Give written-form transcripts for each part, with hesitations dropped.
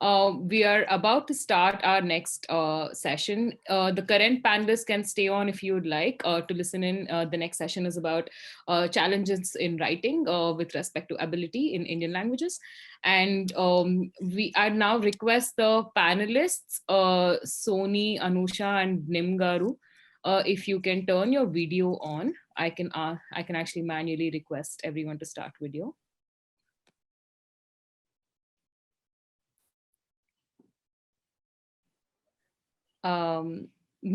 We are about to start our next session. The current panelists can stay on if you would like to listen in. The next session is about challenges in writing with respect to ability in Indian languages. And I now request the panelists, Soni, Anusha, and Nimgaru, if you can turn your video on. I can actually manually request everyone to start video.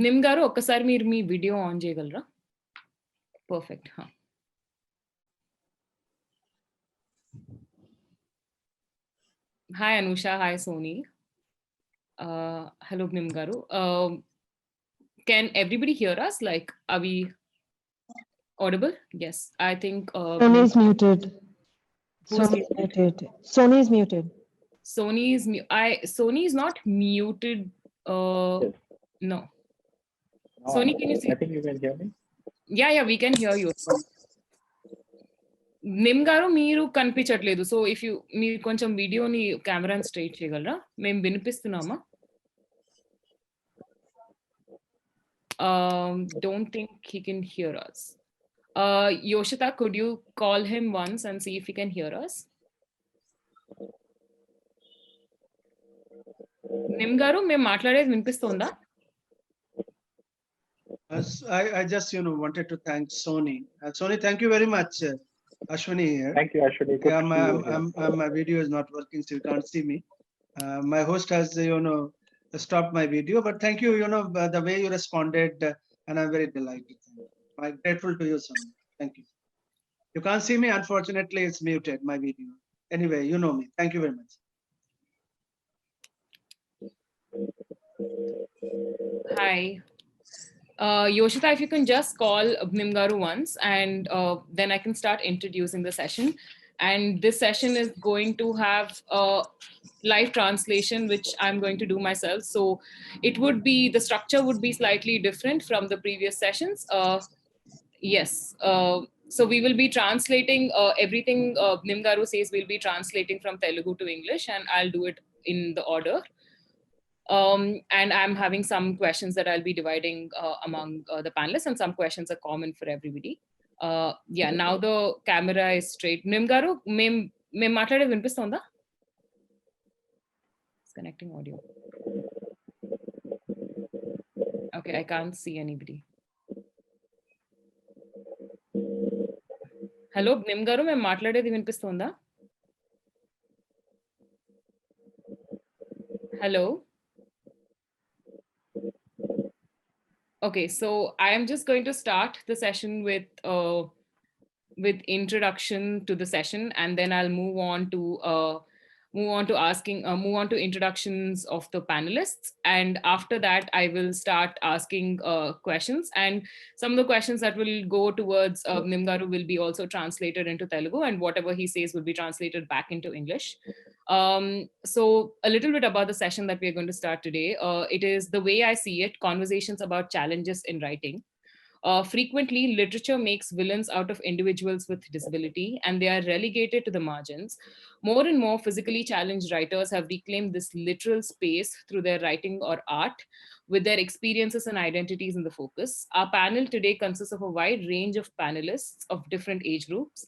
నిమ్ గారు ఒక్కసారి మీరు మీ video on చేయగలరా? Perfect. Hi Anusha, hi Soni. Hello నిమ్ గారు. Can everybody hear us? Like, are we audible? Yes, I think Sony is muted. Sony is muted. Sony is muted. Sony is not muted. No. Sony, can you see? I think you can hear me. Yeah, we can hear you. నిమ్ గారు మీరు కనిపించట్లేదు. So if you మీరు కొంచెం వీడియోని కెమెరాని straight చేయగలరా? మేము వినిపిస్తున్నామా? Don't think he can hear us. Yoshita, could you call him once and see if he can hear us? నిమ్ గారు మేము మాట్లాడేది వినిపిస్తుందా? I just wanted to thank Sony. Sony, thank you very much. Ashwini here. Thank you, Ashwini. Yeah, my video is not working, so you can't see me. My host has stopped my video, but thank you, the way you responded, and I'm very delighted. I'm grateful to you, Sony. Thank you. You can't see me, unfortunately, it's muted, my video. Anyway, you know me. Thank you very much. Hi. Yoshita, if you can just call Nimgaru once, and then I can start introducing the session. And this session is going to have live translation, which I'm going to do myself. So the structure would be slightly different from the previous sessions. Yes. So we will be translating everything Nimgaru says. We'll be translating from Telugu to English, and I'll do it in the order. And I'm having some questions that I'll be dividing among the panelists, and some questions are common for everybody. Now the camera is straight. Nim garu, mem matlade vinpistonda? It's connecting audio. Okay, I can't see anybody. Hello, Nim garu, mem matlade vinpistonda? Hello. Okay, so I am just going to start the session with introduction to the session, and then I'll move on to introductions of the panelists, and after that I will start asking questions, and some of the questions that will go towards Nimgaru will be also translated into Telugu, and whatever he says will be translated back into English. So a little bit about the session that we are going to start today. It is, the way I see it, conversations about challenges in writing. Frequently, literature makes villains out of individuals with disability, and they are relegated to the margins. More and more physically challenged writers have reclaimed this literal space through their writing or art, with their experiences and identities in the focus. Our panel today consists of a wide range of panelists of different age groups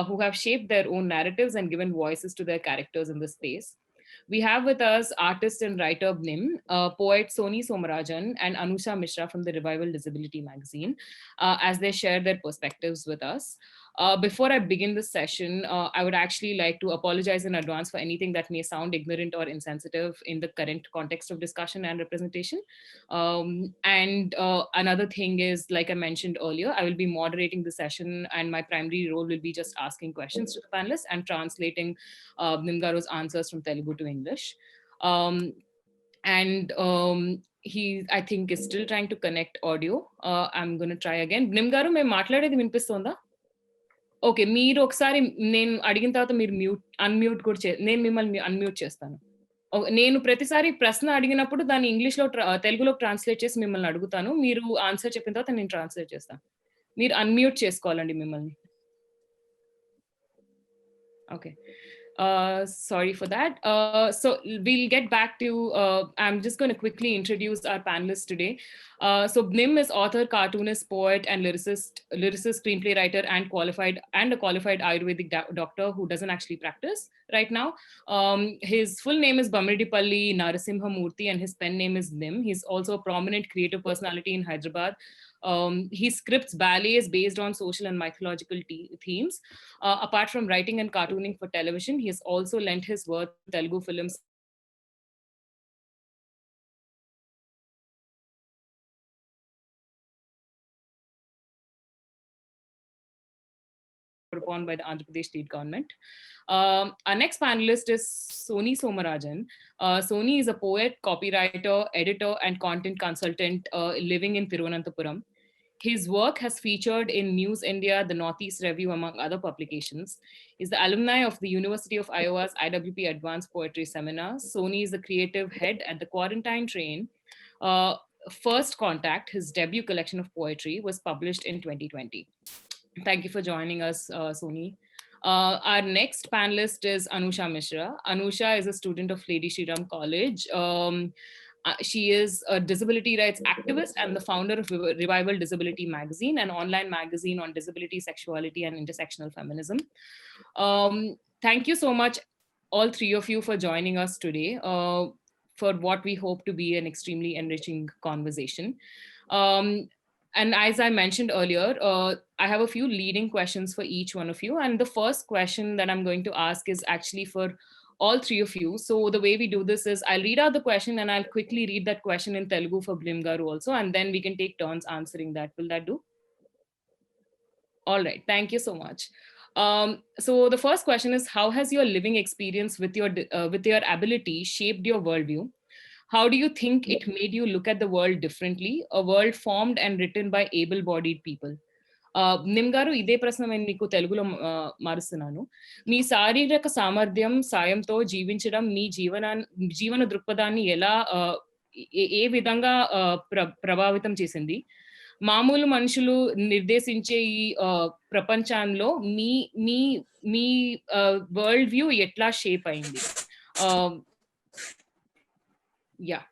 who have shaped their own narratives and given voices to their characters in this space. We have with us artist and writer Nim, poet Soni Somarajan, and Anusha Mishra from the Revival Disability magazine, as they share their perspectives with us. Before I begin this session, I would actually like to apologize in advance for anything that may sound ignorant or insensitive in the current context of discussion and representation. Another thing is, like I mentioned earlier, I will be moderating the session, and my primary role will be just asking questions to the panelists and translating Nimgaru's answers from Telugu to English. He, I think, is still trying to connect audio. I'm going to try again. Nimgaru, me మాట్లాడేది వినిపిస్తుందా? Okay, మీరు ఒకసారి నేను అడిగిన తర్వాత మీరు unmute కూడా నేను మిమ్మల్ని అన్మ్యూట్ చేస్తాను. నేను ప్రతిసారి ప్రశ్న అడిగినప్పుడు దాన్ని ఇంగ్లీష్లో తెలుగులోకి ట్రాన్స్లేట్ చేసి మిమ్మల్ని అడుగుతాను. మీరు ఆన్సర్ చెప్పిన తర్వాత నేను ట్రాన్స్లేట్ చేస్తాను. మీరు అన్మ్యూట్ చేసుకోవాలండి మిమ్మల్ని. Okay. Sorry for that. So we'll get back to, I'm just going to quickly introduce our panelists today. So Bnim is author, cartoonist, poet, and lyricist, screenplay writer, and a qualified Ayurvedic doctor who doesn't actually practice right now. His full name is Bamiridipalli Narasimha Murthy, and his pen name is Nim. He's also a prominent creative personality in Hyderabad. He scripts ballets based on social and mythological themes. Apart from writing and cartooning for television, he has also lent his work to Telugu films upon by the Andhra Pradesh state government. Our next panelist is Soni Somarajan. Soni is a poet, copywriter, editor, and content consultant living in Thiruvananthapuram. His work has featured in News India, the Northeast Review, among other publications. He's the alumni of the University of Iowa's IWP Advanced Poetry Seminar. Soni is the creative head at the Quarantine Train. First Contact, his debut collection of poetry, was published in 2020. Thank you for joining us, Soni. Our next panelist is Anusha Mishra. Anusha is a student of Lady Shriram College. She is a disability rights activist and the founder of Revival Disability Magazine, an online magazine on disability, sexuality, and intersectional feminism. Thank you so much, all three of you, for joining us today for what we hope to be an extremely enriching conversation. And as I mentioned earlier, I have a few leading questions for each one of you. And the first question that I'm going to ask is actually for all three of you. So the way we do this is I'll read out the question and I'll quickly read that question in Telugu for Blim Garu also, and then we can take turns answering that. Will that do? All right, thank you so much. So the first question is, how has your living experience with your ability shaped your worldview? How do you think it made you look at the world differently, a world formed and written by able-bodied people? నిమ్ గారు, ఇదే ప్రశ్న నేను మీకు తెలుగులో మారుస్తున్నాను. మీ శారీరక సామర్థ్యం సాయంతో జీవించడం మీ జీవన దృక్పథాన్ని ఎలా ఏ విధంగా ప్రభావితం చేసింది? మామూలు మనుషులు నిర్దేశించే ఈ ప్రపంచంలో మీ మీ మీ వరల్డ్ వ్యూ ఎట్లా షేప్ అయింది? Yeah,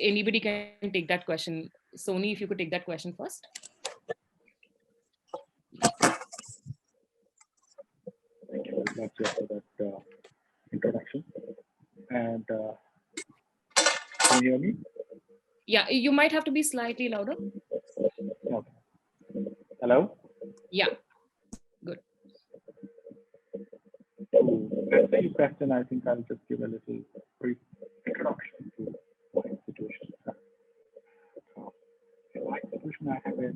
anybody can take that question. Soni, if you could take that question first. Thank you very much for that introduction. And can you hear me? Yeah, you might have to be slightly louder. Okay. Hello? Yeah, good. To answer your question, I think I'll just give a little brief introduction to my institution. In my institution, I have a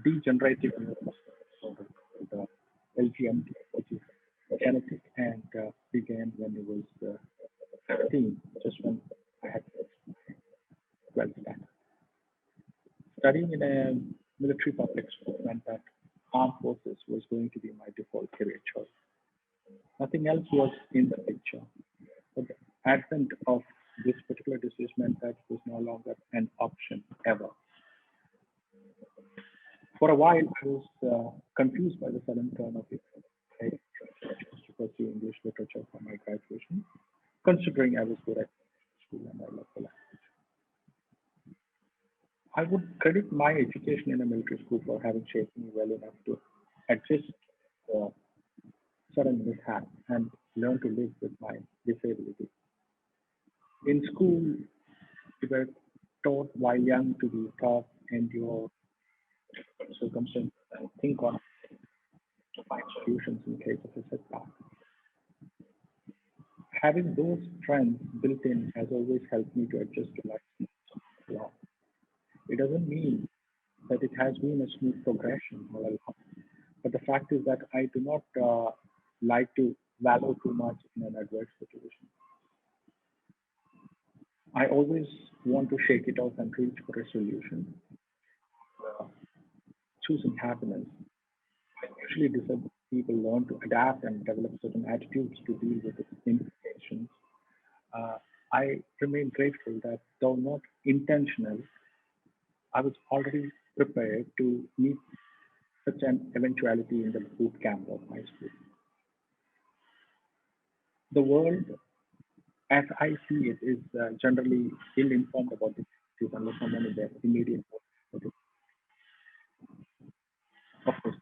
degenerative disorder, the LGMD, which is genetic, and began when I was 17, just when I had 12th standard. Studying in a military public school meant that armed forces was going to be my default career choice. Nothing else was in the picture. But the advent of this particular disease meant that it was no longer an option ever. For a while, I was confused by the sudden turn of it. I chose to pursue English literature for my graduation, considering I was good at school and I loved the language. I would credit my education in a military school for having shaped me well enough to adjust the sudden mishap and learn to live with my disability. In school, we were taught while young to be tough, endure circumstances, and think on to find solutions in case of a setback. Having those strengths built in has always helped me to adjust to life. It doesn't mean that it has been a smooth progression all along, but the fact is that I do not like to wallow too much in an adverse situation. I always want to shake it off and reach for a solution. Choosing happiness. Usually disabled people learn to adapt and develop certain attitudes to deal with its implications. I remain grateful that though not intentional, I was already prepared to meet such an eventuality in the boot camp of my school. the world, as I see it, is generally ill-informed about this unless someone in their immediate world. Of course,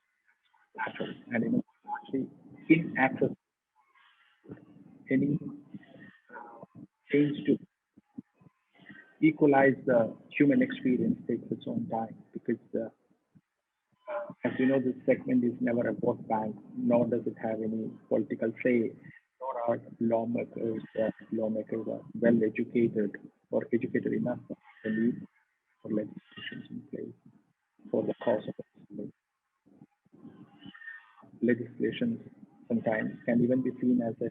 natural and actually in access any change to equalize the human experience takes its own time because as you know, this segment is never a vote bank, nor does it have any political say, nor are lawmakers are well educated or educated enough for the need for legislations in place for the cause of it. Legislation sometimes can even be seen as a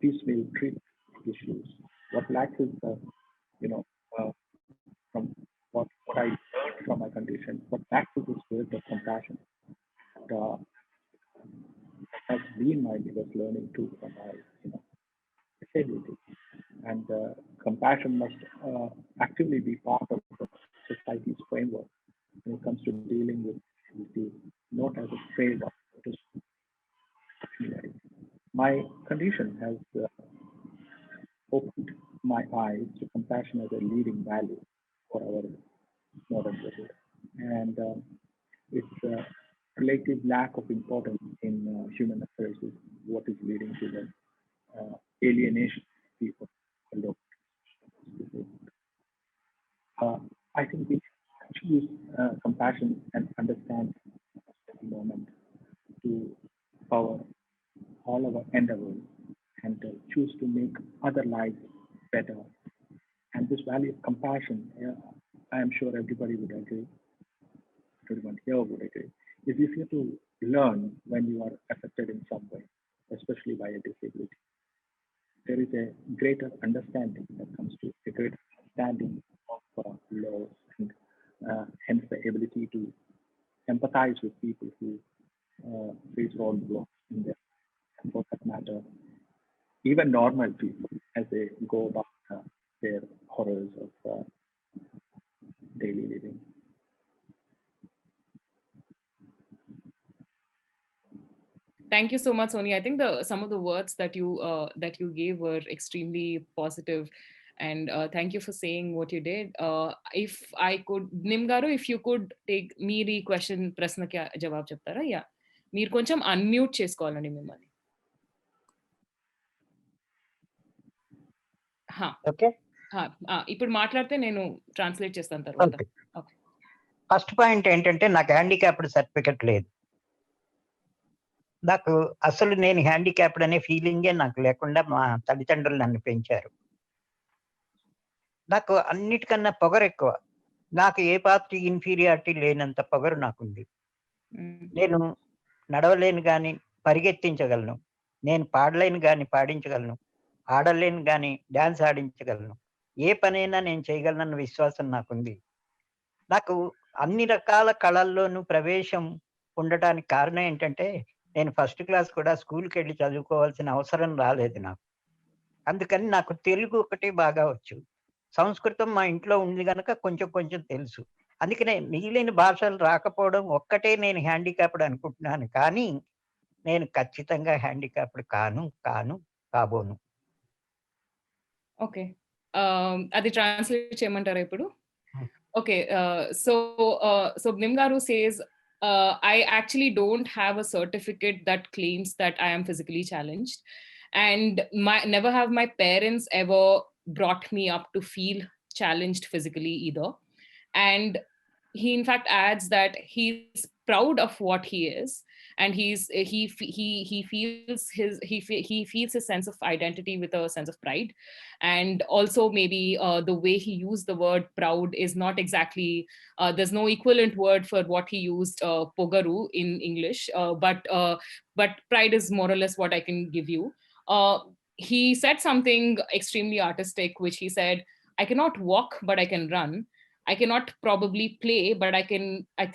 piecemeal treatment of issues. What lacks is from what I learned from my condition, what lacks is the spirit of compassion. And, has been my biggest learning too from my disability. And compassion must actively be part of the society's framework when it comes to dealing with disability, not as a framework. My condition has opened my eyes to compassion as a leading value for our modern world. And its relative lack of importance in human affairs is what is leading to the alienation of people. I think we choose compassion and understand the moment to power all our endeavors and choose to make other lives better. And this value of compassion, I am sure everybody would agree, everyone here would agree, is easier to learn when you are affected in some way, especially by a disability. There is a greater understanding that comes to a greater understanding of laws and hence the ability to empathize with people who face roadblocks in their, and for that matter, even normal people as they go about their horrors of daily living. Thank you so much, Soni. I think some of the words that you gave were extremely positive, and thank you for saying what you did. If I could, Nimgaru, if you could take meeri question prasna ki jawab cheptara? Yeah, meer koncham unmute chesukovalandi mimmali. Ha. Okay ఇప్పుడు మాట్లాడితే నేను translate చేస్తాను తర్వాత. Okay. First point ఏంటంటే నాకు handicapped certificate లేదు. నాకు అసలు నేను హ్యాండిక్యాప్డ్ అనే ఫీలింగే నాకు లేకుండా మా తల్లిదండ్రులు నన్ను పెంచారు. నాకు అన్నిటికన్నా పొగరు ఎక్కువ. నాకు ఏ పార్టీ ఇన్ఫీరియారిటీ లేనంత పొగరు నాకుంది. నేను నడవలేను కానీ పరిగెత్తించగలను, నేను పాడలేను కానీ పాడించగలను, ఆడలేను కానీ డాన్స్ ఆడించగలను, ఏ పనైనా నేను చేయగలనన్న విశ్వాసం నాకుంది. నాకు అన్ని రకాల కళల్లోనూ ప్రవేశం ఉండటానికి కారణం ఏంటంటే నేను ఫస్ట్ క్లాస్ కూడా స్కూల్కి వెళ్ళి చదువుకోవాల్సిన అవసరం రాలేదు నాకు. అందుకని నాకు తెలుగు ఒకటి బాగా వచ్చు, సంస్కృతం మా ఇంట్లో ఉంది కనుక కొంచెం కొంచెం తెలుసు. అందుకనే మిగిలిన భాషలు రాకపోవడం ఒక్కటే నేను హ్యాండిక్యాప్డ్ అనుకుంటున్నాను, కానీ నేను ఖచ్చితంగా హ్యాండిక్యాప్డ్ కాబోను. ఓకే, అది ట్రాన్స్లేట్ చేయమంటారా ఇప్పుడు? Okay, so Nimgaru says, I actually don't have a certificate that claims that I am physically challenged, and never have my parents ever brought me up to feel challenged physically either. And he in fact adds that he's proud of what he is, and he feels his sense of identity with a sense of pride. And also maybe the way he used the word proud is not exactly there's no equivalent word for what he used, pogaru in English, but pride is more or less what I can give you. He said something extremely artistic, which he said, I cannot walk but I can run, I cannot probably play but I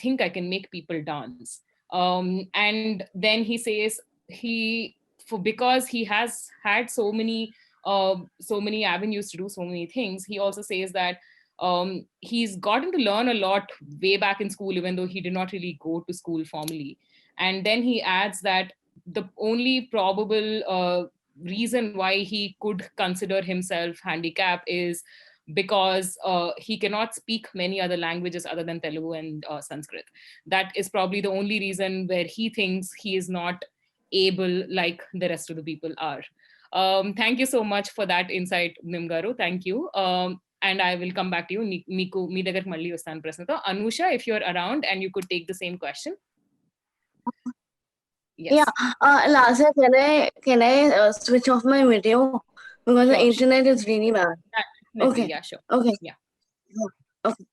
think I can make people dance. And then he says because he has had so many avenues to do so many things, he also says that he's gotten to learn a lot way back in school, even though he did not really go to school formally. And then he adds that the only probable reason why he could consider himself handicapped is because he cannot speak many other languages other than Telugu and Sanskrit. That is probably the only reason where he thinks he is not able like the rest of the people are. Thank you so much for that insight, Nimgaru. Thank you. And I will come back to you. Meeku, మీ దగ్గరికి మళ్ళీ వస్తాను ప్రశ్నతో. Anusha, if you're around and you could take the same question. Yes. Yeah, Lasa, can I switch off my video because the Sure. internet is really bad. Definitely, Okay. yeah, sure. Okay. Yeah. Okay.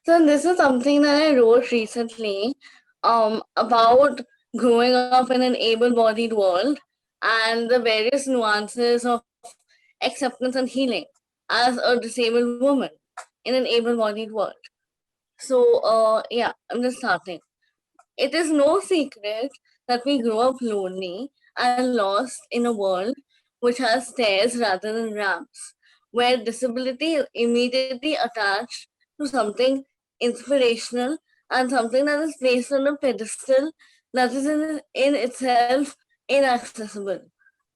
So this is something that I wrote recently, about growing up in an able-bodied world and the various nuances of acceptance and healing as a disabled woman in an able-bodied world. So, yeah, I'm just starting. It is no secret that we grow up lonely and lost in a world which has stairs rather than ramps, where disability is immediately attached to something inspirational and something that is placed on a pedestal that is in itself inaccessible.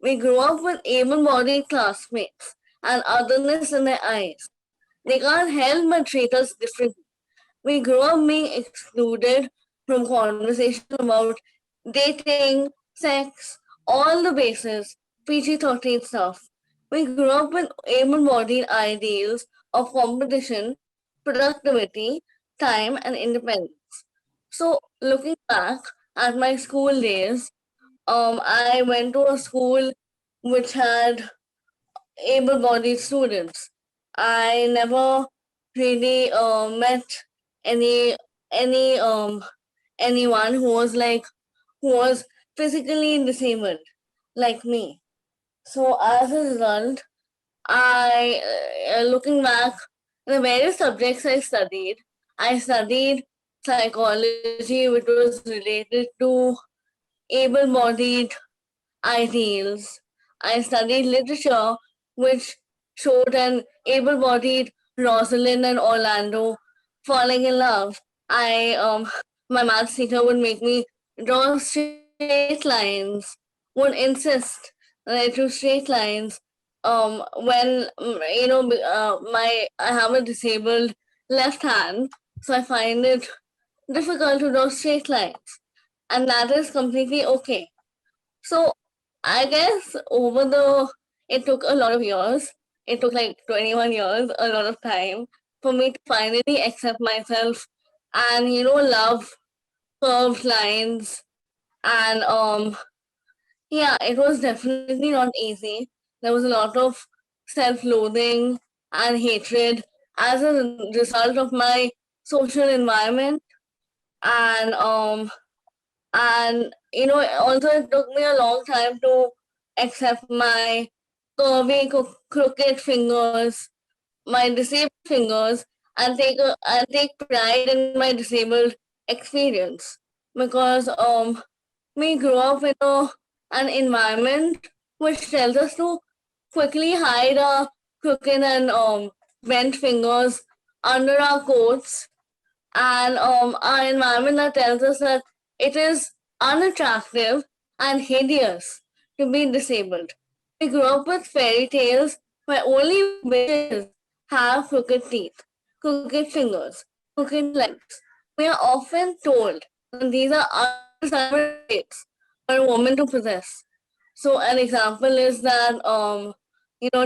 We grow up with able-bodied classmates and otherness in their eyes. They can't help but treat us differently. We grow up being excluded from conversation about dating, sex, all the bases, PG-13 stuff. We grew up with able-bodied ideals of competition, productivity, time, and independence. So looking back at my school days, I went to a school which had able-bodied students. I never really met anyone who was physically disabled like me. So as a result, looking back, the various subjects I studied psychology, which was related to able-bodied ideals. I studied literature, which showed an able-bodied Rosalind and Orlando falling in love. My maths teacher would make me draw straight lines, would insist that I drew straight lines. When I have a disabled left hand, so I find it difficult to draw straight lines, and that is completely okay. So I guess it took a lot of years. It took like 21 years, a lot of time for me to finally accept myself and, love curved lines. And yeah, it was definitely not easy. There was a lot of self-loathing and hatred as a result of my social environment. And also it took me a long time to accept my curvy, crooked fingers, my disabled fingers, and take pride in my disabled experience, because we grew up in an environment which tells us to quickly hide our crooked and bent fingers under our coats, and our environment that tells us that it is unattractive and hideous to be disabled. We grew up with fairy tales where only witches have crooked teeth, crooked fingers, crooked legs. We are often told that these are undesirable traits for a woman to possess. So an example is that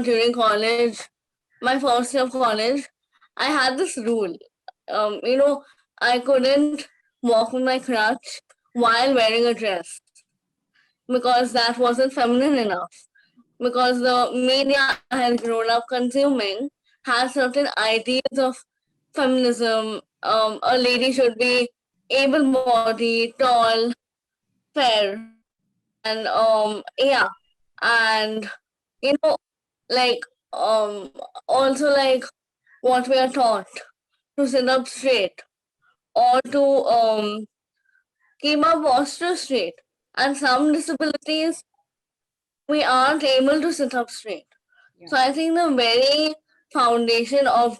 during college, my first year of college, I had this rule. I couldn't walk with my crutch while wearing a dress because that wasn't feminine enough. Because the media I had grown up consuming has certain ideas of feminism. A lady should be able-bodied, tall, fair, and yeah, and also like what we are taught to sit up straight or to keep our posture straight. And some disabilities, we aren't able to sit up straight. Yeah. So I think the very foundation of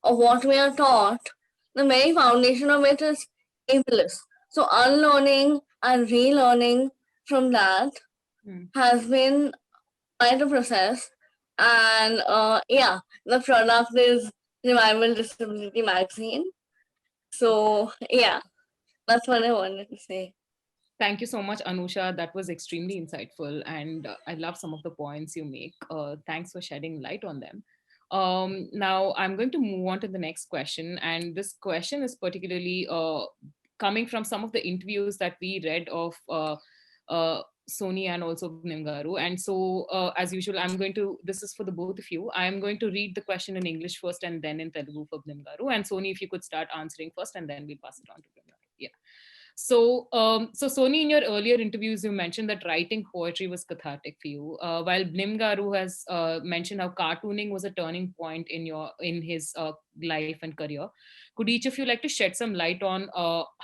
what we are taught, the very foundation of it is ableist. So unlearning and relearning from that has been quite a process. And yeah, the product is Revival Disability Magazine. So yeah, that's what I wanted to say. Thank you so much, Anusha. That was extremely insightful, and I love some of the points you make. Thanks for shedding light on them. Now, I'm going to move on to the next question, and this question is particularly coming from some of the interviews that we read of Soni and also Nimgaru. And so, as usual, this is for the both of you. I'm going to read the question in English first and then in Telugu for Nimgaru. And Soni, if you could start answering first, and then we'll pass it on to Nimgaru. Yeah. So, Soni, in your earlier interviews, you mentioned that writing poetry was cathartic for you, while Nimgaru has mentioned how cartooning was a turning point in his life and career. Could each of you like to shed some light on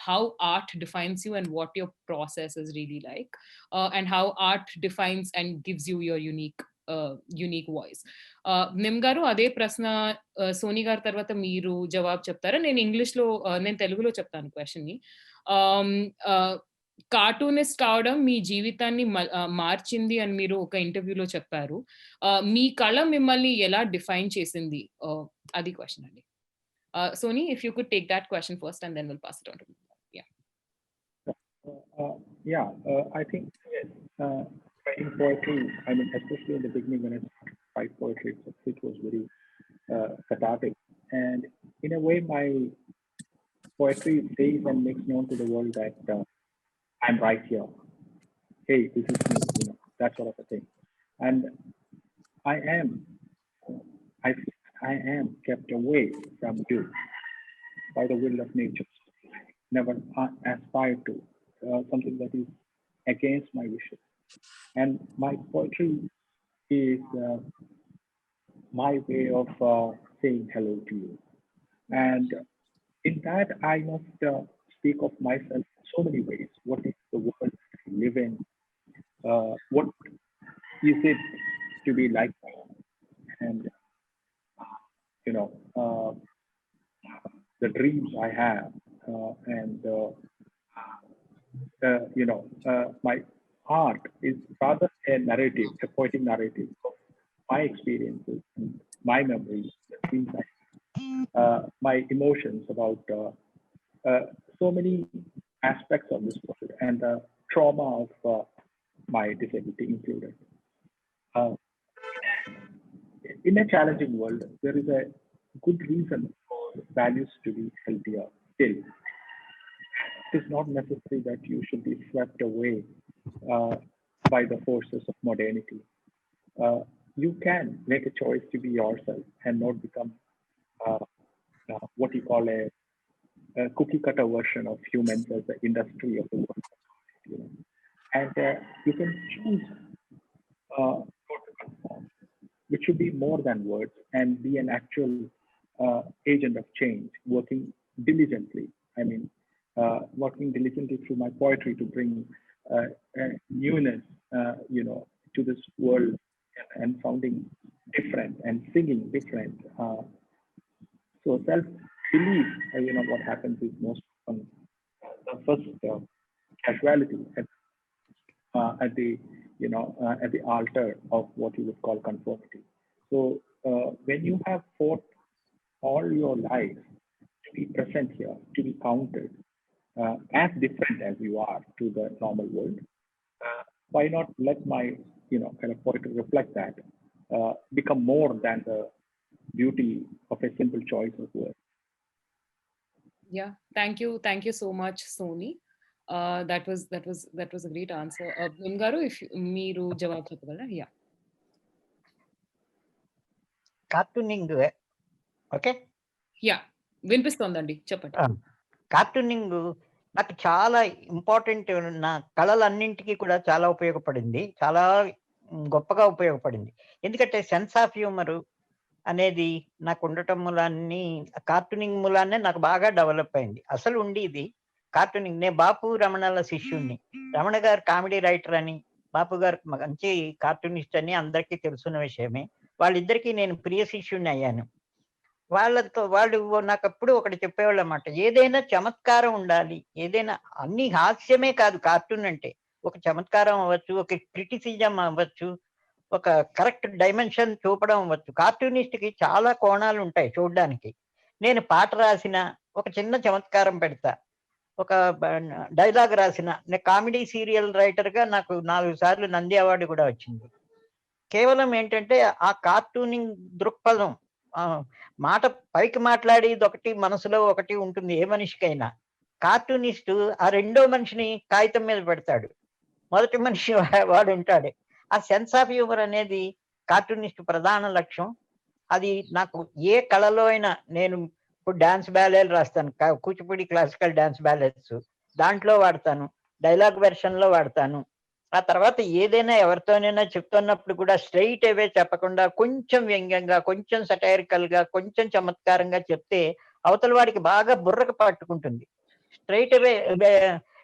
how art defines you and what your process is really like, and how art defines and gives you your unique voice? నిమ్గారు అదే ప్రశ్న సోని గారి తర్వాత మీరు జవాబు చెప్తారా? నేను ఇంగ్లీష్లో నేను తెలుగులో చెప్తాను క్వశ్చన్ ని. కార్టూనిస్ట్ కావడం మీ జీవితాన్ని మార్చింది అని మీరు ఒక ఇంటర్వ్యూలో చెప్పారు. మీ కళ మిమ్మల్ని ఎలా డిఫైన్ చేసింది? అది క్వశ్చన్ అండి. Soni, if you could take that question first, and then we'll pass it on to you. Yeah. I think writing poetry, I mean, especially in the beginning when I started to write poetry, it was very cathartic. And in a way, my poetry says and makes known to the world that I'm right here. Hey, this is me, that sort of a thing. And I am kept away from you by the will of nature. Never aspired to something that is against my wishes. And my poetry is my way of saying hello to you. And in that, I must speak of myself in so many ways. What is the world that I live in? What is it to be like me? And the dreams I have, and my art is rather a narrative, a poetic narrative of my experiences, my memories, the things my emotions about so many aspects of this world, and the trauma of my disability included. In a challenging world, there is a good reason for values to be healthier still. It is not necessary that you should be swept away by the forces of modernity. You can make a choice to be yourself and not become what you call a cookie cutter version of humans as the industry of the world. And you can choose which should be more than words and be an actual agent of change, working diligently. I mean, working diligently through my poetry to bring newness, to this world, and sounding different and singing different. So self-belief, what happens is most often the first casualty at the altar of what you would call conformity. So when you have fought all your life to be present here, to be counted as different as you are to the normal world, why not let my kind of poetry reflect that, become more than the beauty of a simple choice of words. Yeah, thank you so much, Soni. That was a great answer. Nimgaru, if మీరు జవాబు చెప్పగలరా? Yeah. కార్టూనింగ్ okay, yeah వినిపిస్తోందండి, చెప్పండి. కార్టూనింగ్ నాకు చాలా important, నా కళలన్నింటికీ కూడా చాలా ఉపయోగపడింది, చాలా గొప్పగా ఉపయోగపడింది. ఎందుకంటే సెన్స్ ఆఫ్ హ్యూమర్ అనేది నాకు ఉండటం మూలాన్ని, కార్టూనింగ్ మూలాన్నే నాకు బాగా డెవలప్ అయింది. అసలు ఉండేది కార్టూనింగ్. నేను బాపు రమణల శిష్యుణ్ణి. రమణ గారు కామెడీ రైటర్ అని, బాపు గారు మంచి కార్టూనిస్ట్ అని అందరికీ తెలుసున్న విషయమే. వాళ్ళిద్దరికీ నేను ప్రియ శిష్యుణ్ణి అయ్యాను. వాళ్ళు నాకు అప్పుడు ఒకటి చెప్పేవాళ్ళు అన్నమాట, ఏదైనా చమత్కారం ఉండాలి, ఏదైనా అన్ని హాస్యమే కాదు కార్టూన్ అంటే, ఒక చమత్కారం అవ్వచ్చు, ఒక క్రిటిసిజం అవ్వచ్చు, ఒక కరెక్ట్ డైమెన్షన్ చూపడం అవ్వచ్చు. కార్టూనిస్ట్ కి చాలా కోణాలు ఉంటాయి చూడడానికి. నేను పాట రాసిన ఒక చిన్న చమత్కారం పెడతా, ఒక డైలాగ్ రాసిన, నేను కామెడీ సీరియల్ రైటర్ గా నాకు 4 సార్లు నంది అవార్డు కూడా వచ్చింది. కేవలం ఏంటంటే ఆ కార్టూనింగ్ దృక్పథం, ఆ మాట పైకి మాట్లాడేది ఒకటి, మనసులో ఒకటి ఉంటుంది ఏ మనిషికైనా. కార్టూనిస్ట్ ఆ రెండో మనిషిని కాగితం మీద పెడతాడు, మొదటి మనిషి వాడు ఉంటాడు. ఆ సెన్స్ ఆఫ్ హ్యూమర్ అనేది కార్టూనిస్ట్ ప్రధాన లక్ష్యం. అది నాకు ఏ కళలో అయినా, నేను ఇప్పుడు డాన్స్ బ్యాలేలు రాస్తాను, కూచిపూడి క్లాసికల్ డాన్స్ బ్యాలెట్స్, దాంట్లో వాడతాను, డైలాగ్ వెర్షన్ లో వాడతాను. ఆ తర్వాత ఏదైనా ఎవరితోనైనా చెప్తున్నప్పుడు కూడా స్ట్రైట్ అవే చెప్పకుండా కొంచెం వ్యంగ్యంగా, కొంచెం సటైరికల్ గా, కొంచెం చమత్కారంగా చెప్తే అవతల వాడికి బాగా బుర్రకు పట్టుకుంటుంది. స్ట్రైట్ అవే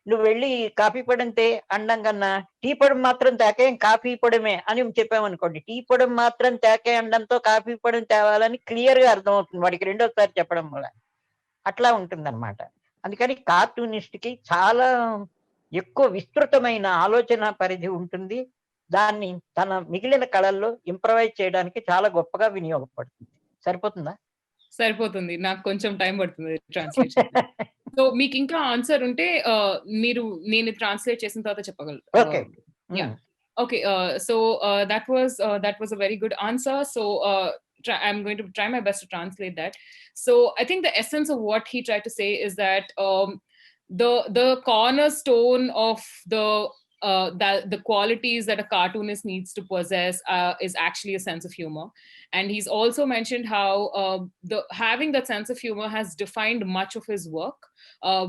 నువ్వు వెళ్ళి కాఫీ పొడంతే అండం కన్నా టీ పొడం మాత్రం తేకే కాఫీ పొడమే అని చెప్పామనుకోండి, టీ పొడం మాత్రం తేకే అండంతో కాఫీ పొడం తేవాలని క్లియర్ గా అర్థమవుతుంది వాడికి రెండోసారి చెప్పడం వల్ల. అట్లా ఉంటుందన్నమాట. అందుకని కార్టూనిస్ట్ కి చాలా ఎక్కువ విస్తృతమైన ఆలోచన పరిధి ఉంటుంది. దాన్ని తన మిగిలిన కళల్లో ఇంప్రవైజ్ చేయడానికి చాలా గొప్పగా వినియోగపడుతుంది. సరిపోతుందా? సరిపోతుంది. నాకు కొంచెం టైం పడుతుంది ట్రాన్స్లేషన్. సో మీకు ఇంకా ఆన్సర్ ఉంటే మీరు నేను ట్రాన్స్లేట్ చేసిన తర్వాత చెప్పగలరు. Okay. Yeah. Okay. So that was a very good answer. So I'm going to try my best to translate that. So I think the essence of what he tried to say is that the cornerstone of the qualities that a cartoonist needs to possess is actually a sense of humor. And he's also mentioned how having that sense of humor has defined much of his work,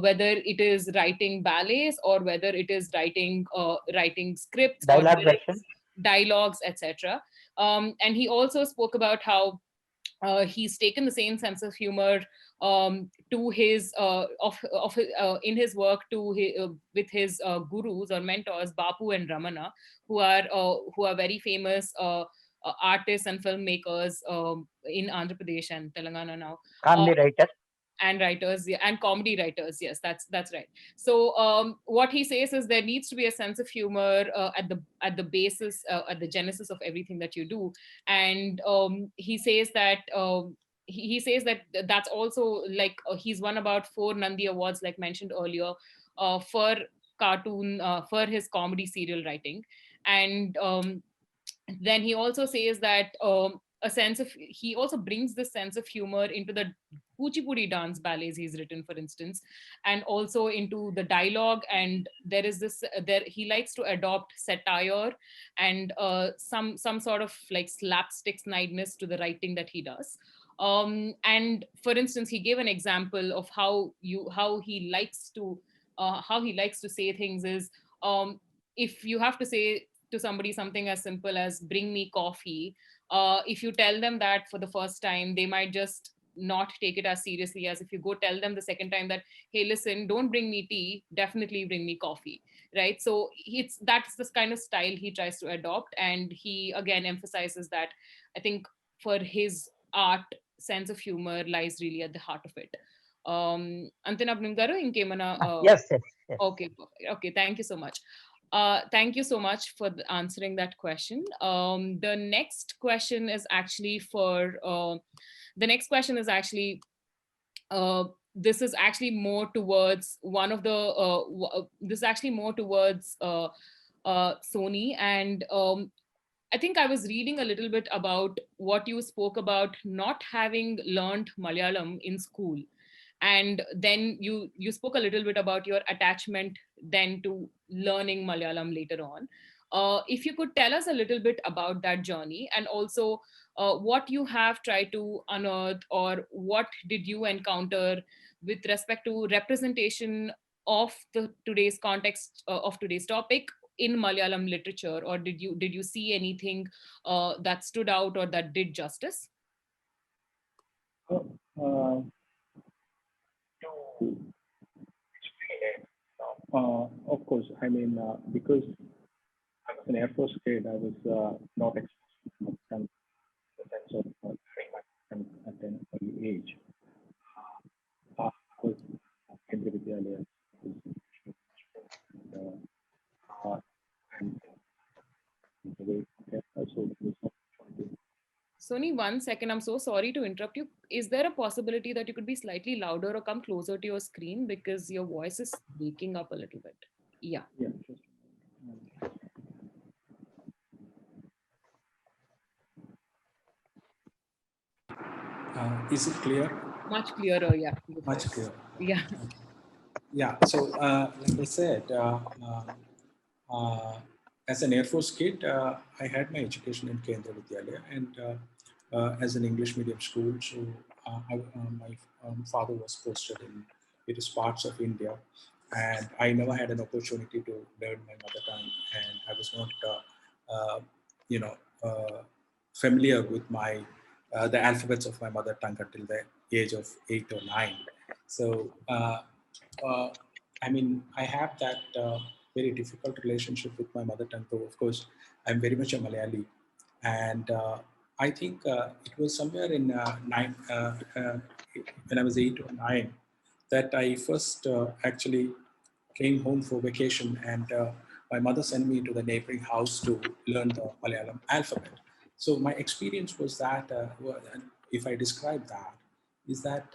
whether it is writing ballets or whether it is writing scripts or dialogues, etc. And he also spoke about how he's taken the same sense of humor to his in his work with his gurus or mentors Bapu and Ramana, who are very famous artists and filmmakers in Andhra Pradesh and Telangana now. Comedy writers. And writers, yeah, and comedy writers. Yes, that's right. So what he says is there needs to be a sense of humor at the basis, at the genesis of everything that you do. And he says that he says that that's also like he's won about 4 Nandi Awards, like mentioned earlier, for cartoon, for his comedy serial writing. And then he also says that he also brings this sense of humor into the Kuchipudi dance ballets he's written, for instance, and also into the dialogue. And there is this he likes to adopt satire and some sort of like slapstick snideness to the writing that he does. And for instance, he gave an example of how he likes to say things is, if you have to say to somebody something as simple as bring me coffee, if you tell them that for the first time, they might just not take it as seriously as if you go tell them the second time that, hey, listen, don't bring me tea, definitely bring me coffee, right? So that's this kind of style he tries to adopt. And he again emphasizes that I think for his art, sense of humor lies really at the heart of it. Antinabnim garu inkemana yes. Okay, thank you so much. Thank you so much for answering that question. The next question is actually this is actually more towards Sony. And I think I was reading a little bit about what you spoke about not having learned Malayalam in school. And then you spoke a little bit about your attachment then to learning Malayalam later on. If you could tell us a little bit about that journey, and also what you have tried to unearth, or what did you encounter with respect to representation of today's context of today's topic in Malayalam literature, or did you see anything that stood out or that did justice? Of course, I mean, because I was an Air Force kid, I was not exposed to the sense of learning at an early age. I was Kendriya Vidyalaya, Sony, 1 second. I'm so sorry to interrupt you. Is there a possibility that you could be slightly louder or come closer to your screen because your voice is breaking up a little bit? Yeah. Yeah, just is it clear? Much clearer. Yeah. Much clearer. Yeah. Yeah. So, like I said, as an Air Force kid, I had my education in Kendra Vidyalaya, and as an English medium school. So, my father was posted in various parts of India, and I never had an opportunity to learn my mother tongue, and I was not, you know, familiar with my the alphabets of my mother tongue until the age of 8 or 9. So, I mean, I have that very difficult relationship with my mother tongue, though, of course, I'm very much a Malayali. And I think it was somewhere in when I was 8 or 9, that I first actually came home for vacation, and my mother sent me to the neighboring house to learn the Malayalam alphabet. So my experience was that, if I describe that, is that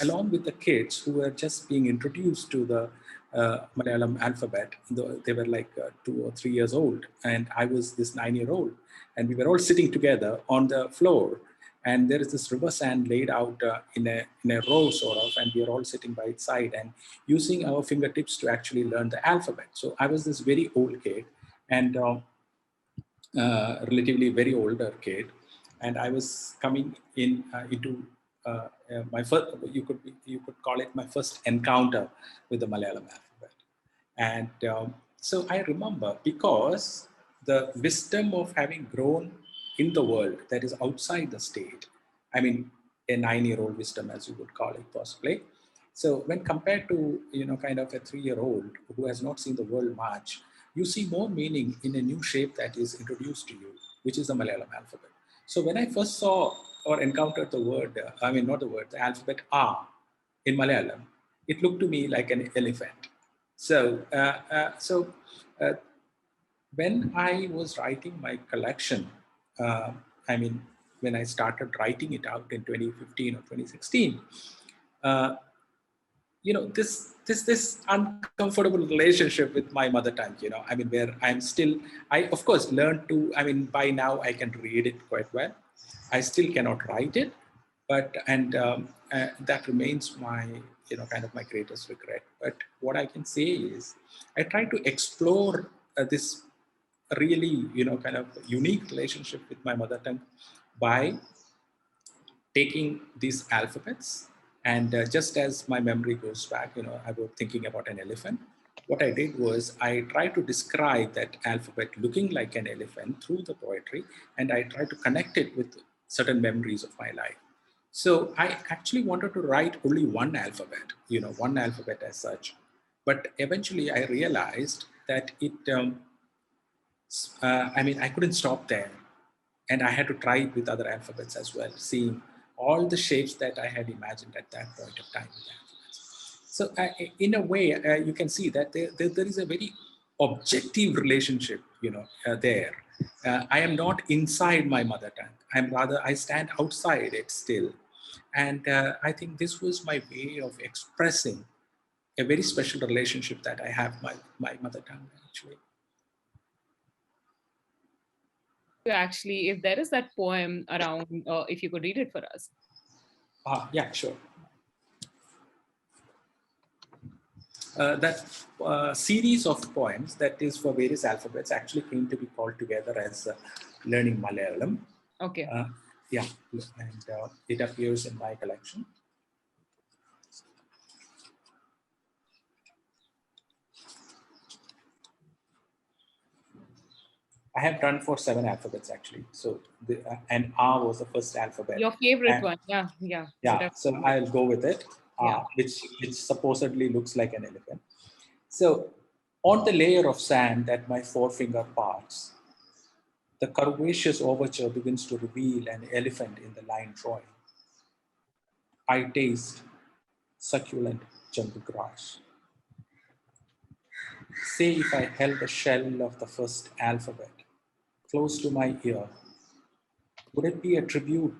along with the kids who were just being introduced to the Malayalam alphabet, they were like 2 or 3 years old, and I was this 9-year-old, and we were all sitting together on the floor, and there is this river sand laid out in a row sort of, and we are all sitting by its side and using our fingertips to actually learn the alphabet. So I was this very old kid, and relatively very older kid, and I was coming in into my first, you could call it my first encounter with the Malayalam alphabet. And so I remember, because the wisdom of having grown in the world that is outside the state, I mean, a 9-year-old wisdom, as you would call it, possibly. So when compared to, kind of a 3-year-old who has not seen the world much, you see more meaning in a new shape that is introduced to you, which is the Malayalam alphabet. So when I first saw or encountered the word, the alphabet R in Malayalam, it looked to me like an elephant. So, when I was writing my collection, when I started writing it out in 2015 or 2016, this uncomfortable relationship with my mother tongue, where I of course learned to, by now I can read it quite well. I still cannot write it, but, that remains my, kind of my greatest regret. But what I can say is I try to explore this really, kind of unique relationship with my mother tongue by taking these alphabets. And just as my memory goes back, I was thinking about an elephant. What I did was I tried to describe that alphabet looking like an elephant through the poetry, and I tried to connect it with certain memories of my life. So I actually wanted to write only one alphabet, one alphabet as such. But eventually I realized that I couldn't stop there. And I had to try it with other alphabets as well, seeing all the shapes that I had imagined at that point of time with alphabets. So in a way, you can see that there is a very objective relationship, there. I am not inside my mother tongue. I stand outside it still. And I think this was my way of expressing a very special relationship that I have with my mother tongue, actually. Actually, if there is that poem around, if you could read it for us. Yeah, sure. That series of poems that is for various alphabets actually came to be called together as Learning Malayalam. Okay. Yeah, and it appears in my collection. I have done for 7 alphabets actually. So and R was the first alphabet. Your favorite one, yeah. Yeah. So I'll go with it, which supposedly looks like an elephant. So on the layer of sand that my forefinger parts, the curvaceous overture begins to reveal an elephant in the line drawing. I taste succulent jungle grass. Say if I held the shell of the first alphabet close to my ear, would it be a tribute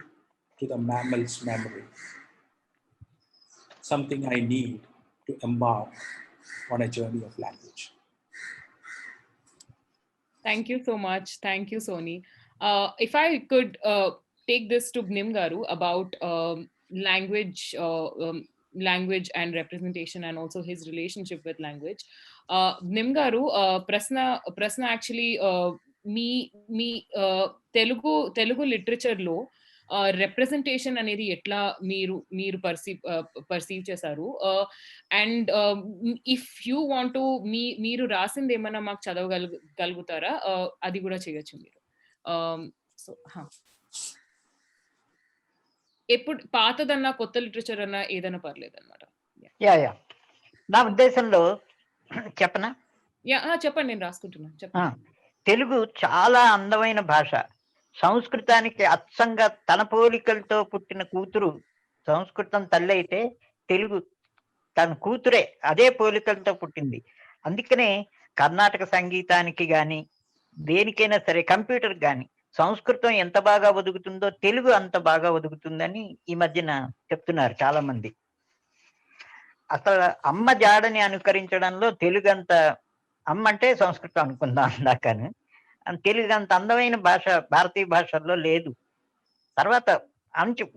to the mammal's memory? Something I need to embark on a journey of language. Thank you so much. Thank you, Soni. If I could take this to Nim Garu about language and representation, and also his relationship with language. Nim Garu, prasna actually me Telugu literature lo representation అనేది ఎట్లా మీరు perceive చేశారు, and if you want to మీరు రాసింది ఏమన్నా మాకు చదవగలుగుతారా, అది కూడా చేయొచ్చు మీరు. సో ఎప్పుడు పాతదన్నా కొత్త లిటరేచర్ అన్నా ఏదైనా పర్లేదు అనమాట. నా ఉద్దేశంలో చెప్పనా? చెప్పండి, నేను రాసుకుంటున్నా. చెప్పండి. తెలుగు చాలా అందమైన భాష. సంస్కృతానికి అచ్చంగా తన పోలికలతో పుట్టిన కూతురు సంస్కృతం తల్లి అయితే తెలుగు తన కూతురే అదే పోలికలతో పుట్టింది. అందుకనే కర్ణాటక సంగీతానికి కానీ దేనికైనా సరే, కంప్యూటర్ కానీ సంస్కృతం ఎంత బాగా ఒదుగుతుందో తెలుగు అంత బాగా ఒదుగుతుందని ఈ మధ్యన చెప్తున్నారు చాలా మంది. అసలు అమ్మ జాడని అనుకరించడంలో తెలుగు అంత, అమ్మ అంటే సంస్కృతం అనుకుందాం అందాకని, తెలుగు అంత అందమైన భాష భారతీయ భాషల్లో లేదు. తర్వాత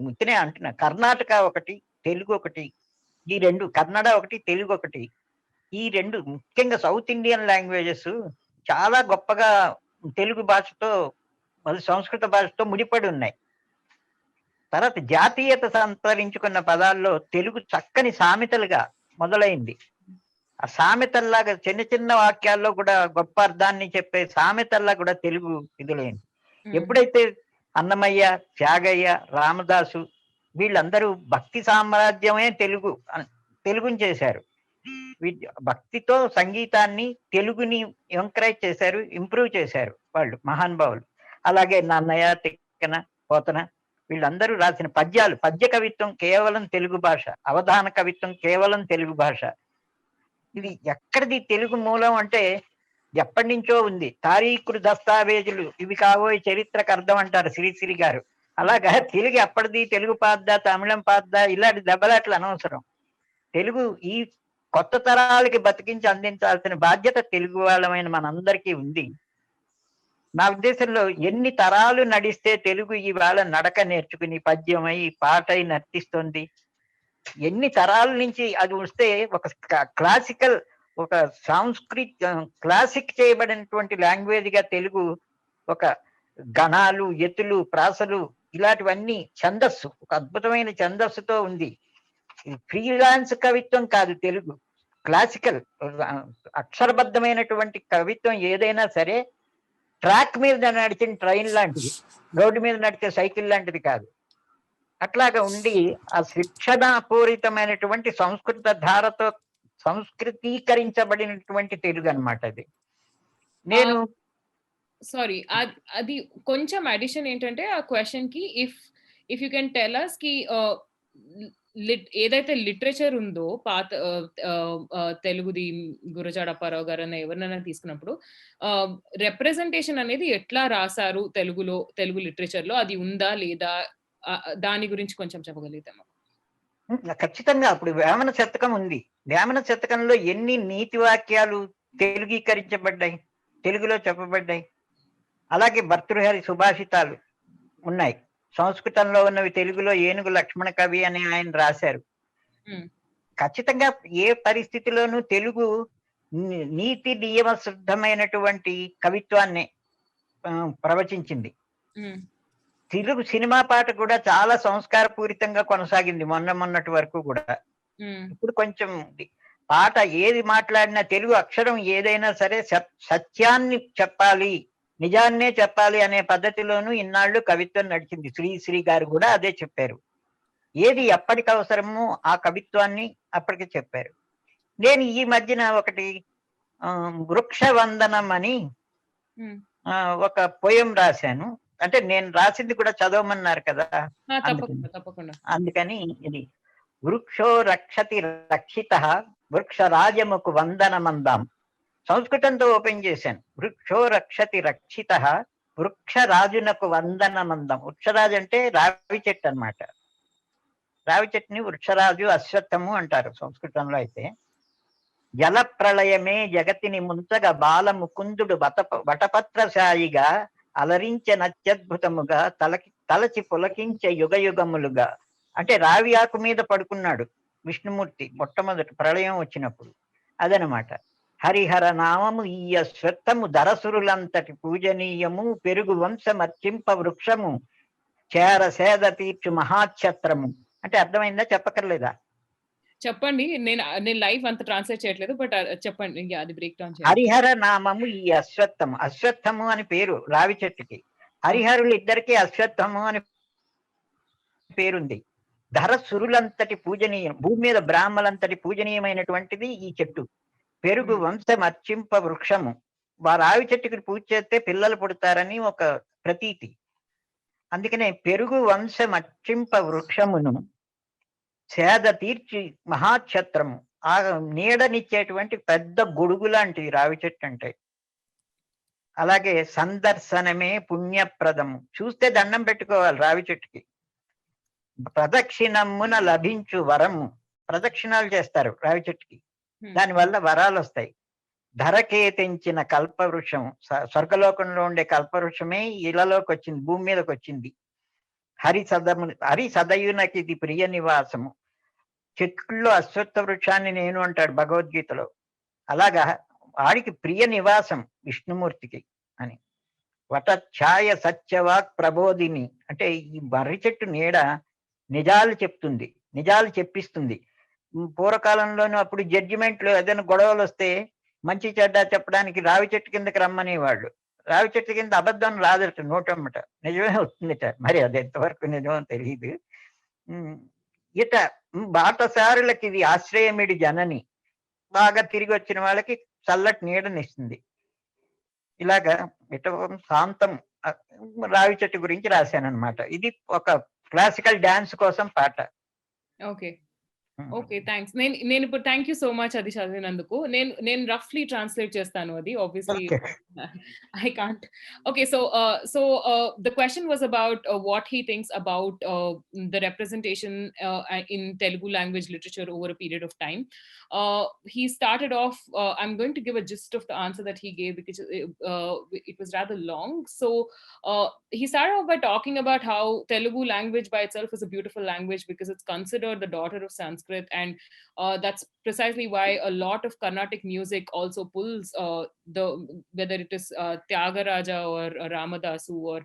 ముత్తనే అంటున్నా, కర్ణాటక ఒకటి, తెలుగు ఒకటి, ఈ రెండు, కన్నడ ఒకటి, తెలుగు ఒకటి, ఈ రెండు ముఖ్యంగా సౌత్ ఇండియన్ లాంగ్వేజెస్ చాలా గొప్పగా తెలుగు భాషతో మరి సంస్కృత భాషతో ముడిపడి ఉన్నాయి. తర్వాత జాతీయత సంతరించుకున్న పదాల్లో తెలుగు చక్కని సామెతలుగా మొదలైంది. ఆ సామెతల్లాగా చిన్న చిన్న వాక్యాల్లో కూడా గొప్ప అర్థాన్ని చెప్పే సామెతల్లా కూడా తెలుగు ఇదిలేండి. ఎప్పుడైతే అన్నమయ్య, త్యాగయ్య, రామదాసు వీళ్ళందరూ భక్తి సామ్రాజ్యమే తెలుగుని చేశారు. భక్తితో సంగీతాన్ని, తెలుగుని ఎంకరేజ్ చేశారు, ఇంప్రూవ్ చేశారు వాళ్ళు మహానుభావులు. అలాగే నన్నయ్య, తిక్కన, పోతన వీళ్ళందరూ రాసిన పద్యాలు, పద్య కవిత్వం కేవలం తెలుగు భాష, అవధాన కవిత్వం కేవలం తెలుగు భాష. ఇది ఎక్కడిది తెలుగు మూలం అంటే ఎప్పటి నుంచో ఉంది. తారీఖులు, దస్తావేజులు ఇవి కాబోయే చరిత్రకు అర్థం అంటారు శ్రీశ్రీ గారు. అలాగా తెలుగు ఎప్పటిది, తెలుగు పాద్దా, తమిళం పాద్దా, ఇలాంటి దెబ్బలాట్లు అనవసరం. తెలుగు ఈ కొత్త తరాలకి బతికించి అందించాల్సిన బాధ్యత తెలుగు వాళ్ళమైన మనందరికీ ఉంది. నా ఉద్దేశంలో ఎన్ని తరాలు నడిస్తే తెలుగు ఈవేళ నడక నేర్చుకుని పద్యమై పాటై నర్తిస్తుంది. ఎన్ని తరాల నుంచి అది వస్తే ఒక క్లాసికల్, ఒక క్లాసిక్ చేయబడినటువంటి లాంగ్వేజ్ గా తెలుగు ఒక గణాలు, ఎత్తులు, ప్రాసలు ఇలాంటివన్నీ ఛందస్సు, ఒక అద్భుతమైన ఛందస్సుతో ఉంది. ఫ్రీలాన్స్ కవిత్వం కాదు తెలుగు, క్లాసికల్ అక్షరబద్ధమైనటువంటి కవిత్వం ఏదైనా సరే ట్రాక్ మీద నడిచిన ట్రైన్ లాంటిది, రోడ్డు మీద నడిచే సైకిల్ లాంటిది కాదు. అట్లాగా ఉండి ఆ శిక్షణాపూరితమైనటువంటి సంస్కృత ధారతో సంస్కృతీకరించబడినటువంటి తెలుగు అన్నమాట అది. నేను సారీ, అది కొంచెం అడిషన్ ఏంటంటే ఆ క్వశ్చన్ కి, if you can tell us కి ఏదైతే లిటరేచర్ ఉందో పాత తెలుగుది, గురజాడ అప్పారావు గారు అన్న ఎవరినైనా తీసుకున్నప్పుడు రిప్రజెంటేషన్ అనేది ఎట్లా రాశారు తెలుగులో, తెలుగు లిటరేచర్ లో అది ఉందా లేదా, దాని గురించి కొంచెం చెప్పగలుగుతాము? ఖచ్చితంగా. అప్పుడు వేమన శతకం ఉంది. వేమన శతకంలో ఎన్ని నీతి వాక్యాలు తెలుగీకరించబడ్డాయి, తెలుగులో చెప్పబడ్డాయి. అలాగే భర్తృహరి సుభాషితాలు ఉన్నాయి. సంస్కృతంలో ఉన్నవి తెలుగులో ఏనుగు లక్ష్మణ కవి అని ఆయన రాశారు. ఖచ్చితంగా ఏ పరిస్థితిలోనూ తెలుగు నీతి నియమ శుద్ధమైనటువంటి కవిత్వాన్ని ప్రవచించింది. తెలుగు సినిమా పాట కూడా చాలా సంస్కారపూరితంగా కొనసాగింది మొన్నటి వరకు కూడా. ఇప్పుడు కొంచెం పాట ఏది మాట్లాడినా తెలుగు అక్షరం ఏదైనా సరే సత్యాన్ని చెప్పాలి, నిజాన్నే చెప్పాలి అనే పద్ధతిలోనూ ఇన్నాళ్ళు కవిత్వం నడిచింది. శ్రీశ్రీ గారు కూడా అదే చెప్పారు. ఏది ఎప్పటికి అవసరమో ఆ కవిత్వాన్ని అప్పటికి చెప్పారు. నేను ఈ మధ్యన ఒకటి వృక్షవందనం అని ఒక పోయం రాశాను. అంటే నేను రాసింది కూడా చదవమన్నారు కదా, అందుకని ఇది వృక్షో రక్షతి రక్షితః వృక్షరాజముకు వందనమందాం. సంస్కృతంతో ఓపెన్ చేశాను. వృక్షో రక్షతి రక్షితః వృక్షరాజునకు వందనమందం. వృక్షరాజు అంటే రావి చెట్టు అన్నమాట. రావి చెట్టుని వృక్షరాజు, అశ్వత్థము అంటారు సంస్కృతంలో. అయితే జల ప్రళయమే జగతిని ముంచగా బాలముకుందుడు వటపత్రశాయిగా అలరించే నత్యద్భుతముగా తలచి పులకించే యుగ యుగములుగా. అంటే రావి ఆకు మీద పడుకున్నాడు విష్ణుమూర్తి మొట్టమొదటి ప్రళయం వచ్చినప్పుడు. అదనమాట. హరిహర నామము ఈ అశ్వత్థము ధరసురులంతటి పూజనీయము, పెరుగు వంశమర్చింప వృక్షము, చేర సేద తీర్చు మహాఛత్రము. అంటే అర్థమైందా, చెప్పక్కర్లేదా? చెప్పండి. నేను లైవ్ అంత ట్రాన్స్లేట్ చేయట్లేదు, బట్ చెప్పండి. అది బ్రేక్ డౌన్ చేయండి. హరిహర నామము ఈ అశ్వత్థము. అశ్వత్థము అని పేరు రావి చెట్టుకి. హరిహరులు ఇద్దరికి అశ్వత్థము అని పేరుంది. ధరసురులంతటి పూజనీయం, భూమి మీద బ్రాహ్మలంతటి పూజనీయమైనటువంటిది ఈ చెట్టు. పెరుగు వంశమర్చింప వృక్షము. రావి చెట్టుకి పూజ చేస్తే పిల్లలు పుడతారని ఒక ప్రతీతి. అందుకనే పెరుగు వంశమర్చింప వృక్షమును, సేద తీర్చి మహాఛత్రము, ఆ నీడనిచ్చేటువంటి పెద్ద గొడుగు లాంటిది రావి చెట్టు అంటే. అలాగే సందర్శనమే పుణ్యప్రదము. చూస్తే దండం పెట్టుకోవాలి రావి చెట్టుకి. ప్రదక్షిణమున లభించు వరము. ప్రదక్షిణాలు చేస్తారు రావి చెట్టుకి, దానివల్ల వరాలు వస్తాయి. ధరకే తెంచిన కల్పవృక్షం. స్వర్గలోకంలో ఉండే కల్పవృక్షమే ఇళ్లలోకి వచ్చింది, భూమి మీదకి వచ్చింది. హరి సదయునకి ఇది ప్రియ నివాసము. చెట్లలో అశ్వత్థ వృక్షాన్ని నేను అంటాడు భగవద్గీతలో. అలాగా వాడికి ప్రియ నివాసం విష్ణుమూర్తికి అని. వటఛాయ సత్యవాక్ ప్రబోధిని. అంటే ఈ మర్రి చెట్టు నీడ నిజాలు చెప్తుంది, నిజాలు చెప్పిస్తుంది. పూర్వకాలంలోనూ అప్పుడు జడ్జిమెంట్లు ఏదైనా గొడవలు వస్తే మంచి చెడ్డ చెప్పడానికి రావి చెట్టు కిందకి రమ్మనేవాళ్ళు. రావి చెట్టు కింద అబద్ధం రాదట, నోటమ్మట నిజమే వస్తుందిట. మరి అది ఎంతవరకు నిజమో తెలియదు. ఇట బాటసారులకి ఇది ఆశ్రయమిడి జనని. బాగా తిరిగి వచ్చిన వాళ్ళకి చల్లటి నీడనిస్తుంది. ఇలాగా ఇట శాంతం రావి చెట్టు గురించి రాశానన్నమాట. ఇది ఒక క్లాసికల్ డాన్స్ కోసం పాట. Okay, okay, thanks. నేను ఇప్పుడు థ్యాంక్ యూ సో మచ్ అది చదివినందుకు. నేను రఫ్లీ ట్రాన్స్లేట్ చేస్తాను అది. Obviously I can't. Okay, so the question was about what he thinks about the representation in Telugu language literature over a period of time. He started off, I'm going to give a gist of the answer that he gave because it was rather long. So he started off by talking about how Telugu language by itself is a beautiful language because it's considered the daughter of Sanskrit, and that's precisely why a lot of Carnatic music also pulls whether it is Tyagaraja or Ramadasu or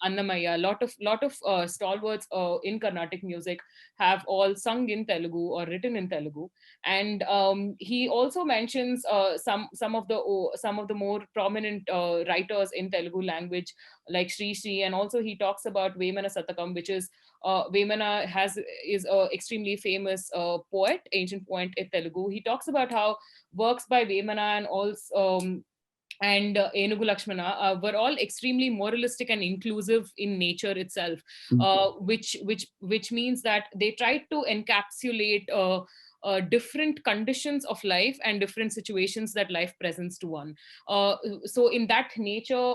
Annamaya. Lot of stalwarts in Carnatic music have all sung in Telugu or written in Telugu. And he also mentions some of the more prominent writers in Telugu language like Sri Sri, and also he talks about Vemana Satakam, which is Vemana is a extremely famous poet, ancient poet in Telugu. He talks about how works by Vemana and also and Enugu Lakshmana were all extremely moralistic and inclusive in nature itself, which means that they tried to encapsulate different conditions of life and different situations that life presents to one. So in that nature,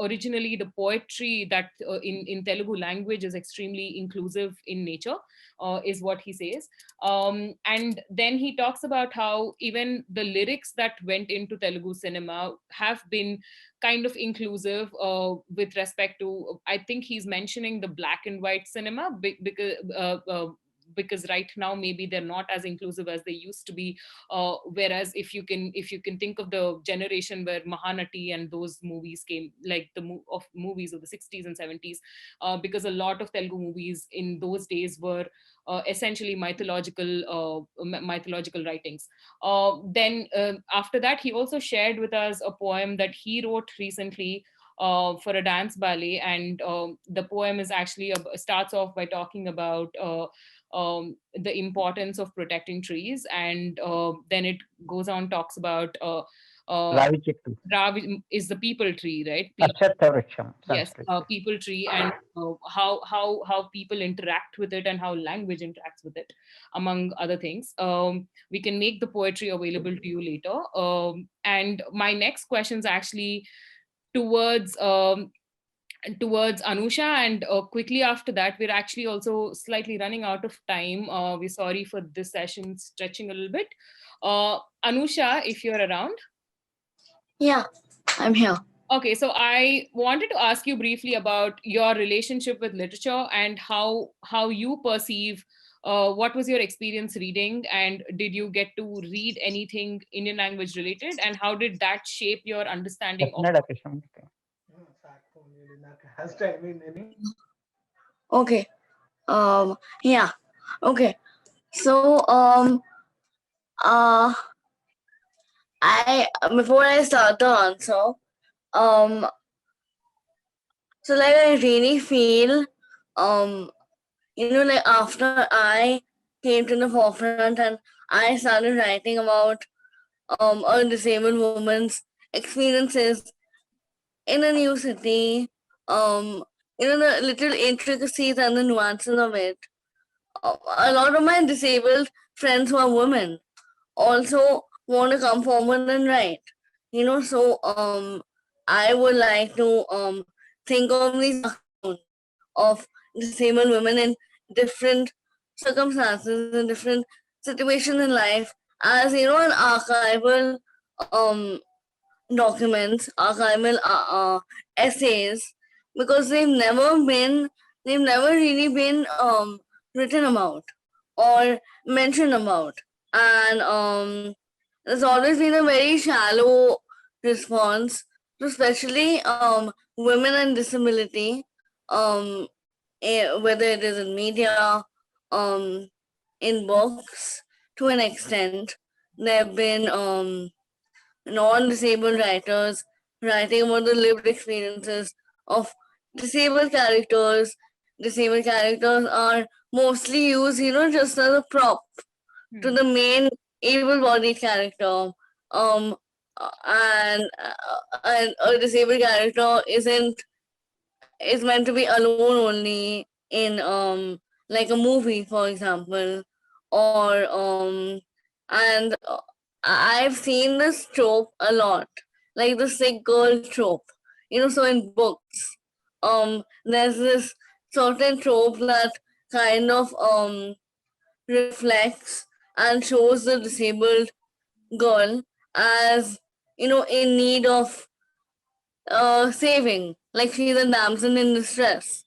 originally the poetry that in Telugu language is extremely inclusive in nature, is what he says. And then he talks about how even the lyrics that went into Telugu cinema have been kind of inclusive with respect to, I think he's mentioning the black and white cinema because right now maybe they're not as inclusive as they used to be, whereas if you can think of the generation where Mahanati and those movies came, like the movies of the 60s and 70s, because a lot of Telugu movies in those days were essentially mythological writings. Then after that he also shared with us a poem that he wrote recently for a dance ballet, and the poem is actually starts off by talking about the importance of protecting trees, and then it goes on, talks about Ravi is the people tree, right? Yes, people tree, and how people interact with it and how language interacts with it, among other things. We can make the poetry available to you later. And my next questions actually towards towards Anusha, and quickly after that, we're actually also slightly running out of time. We're sorry for this session stretching a little bit. Anusha, if you're around. Yeah, I'm here. Okay, so I wanted to ask you briefly about your relationship with literature and how you perceive what was your experience reading, and did you get to read anything Indian language related, and how did that shape your understanding of Okay. Yeah. Okay. So uh before I start the answer, so like I really feel like after I came to the forefront and I started writing about a disabled woman's experiences in a new city, the little intricacies and the nuances of it. A lot of my disabled friends who are women also want to come forward and write. So I would like to think of these accounts of disabled women in different circumstances and different situations in life as an archival documents, archival essays, because they've never really been written about or mentioned about, and there's always been a very shallow response to especially women and disability, whether it is in media, in books. To an extent, there have been non-disabled writers writing about the lived experiences of disabled characters. Disabled characters are mostly used, just as a prop to the main able-bodied character. And a disabled character is meant to be alone only in like a movie, for example, or and I've seen this trope a lot, like the sick girl trope. So in books, there's this certain trope that kind of reflects and shows the disabled girl as in need of saving, like she's a damsel in distress,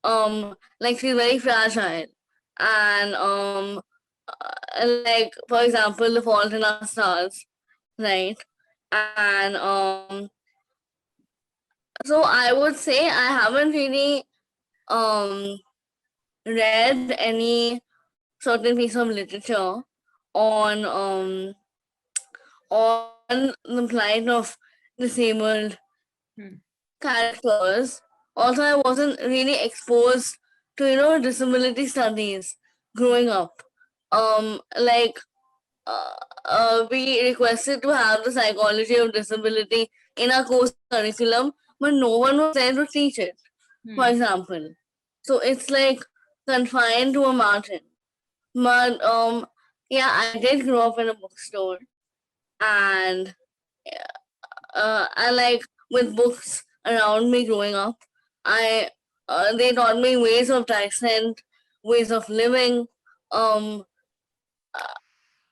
like she's very fragile, and like for example, The Fault in Our Stars, right? And so I would say I haven't really read any certain piece of literature on the plight of disabled characters. Also, I wasn't really exposed to disability studies growing up. Like we requested to have the psychology of disability in our course curriculum, but no one was there to teach it, for example. So it's like confined to a margin. But yeah, I did grow up in a bookstore, and I like with books around me growing up. They taught me ways of dissent, ways of living.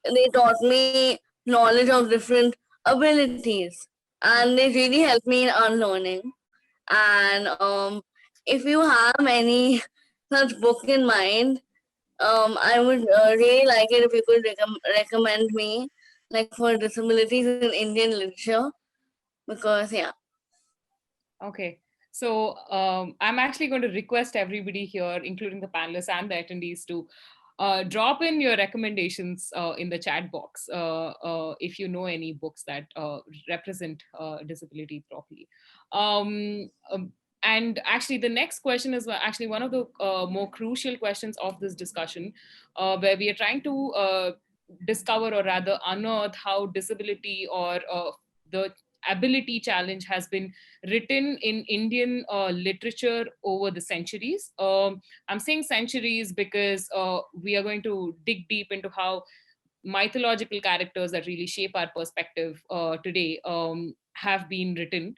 They taught me knowledge of different abilities, and they really helped me in unlearning. And if you have any such book in mind, I would really like it if you could recommend me, like for disabilities in Indian literature, because yeah. Okay. So I'm actually going to request everybody here, including the panelists and the attendees, to drop in your recommendations in the chat box if you know any books that represent disability properly. And actually, the next question is actually one of the more crucial questions of this discussion, where we are trying to discover, or rather unearth, how disability or the ability challenge has been written in Indian literature over the centuries. I'm saying centuries because we are going to dig deep into how mythological characters that really shape our perspective today have been written.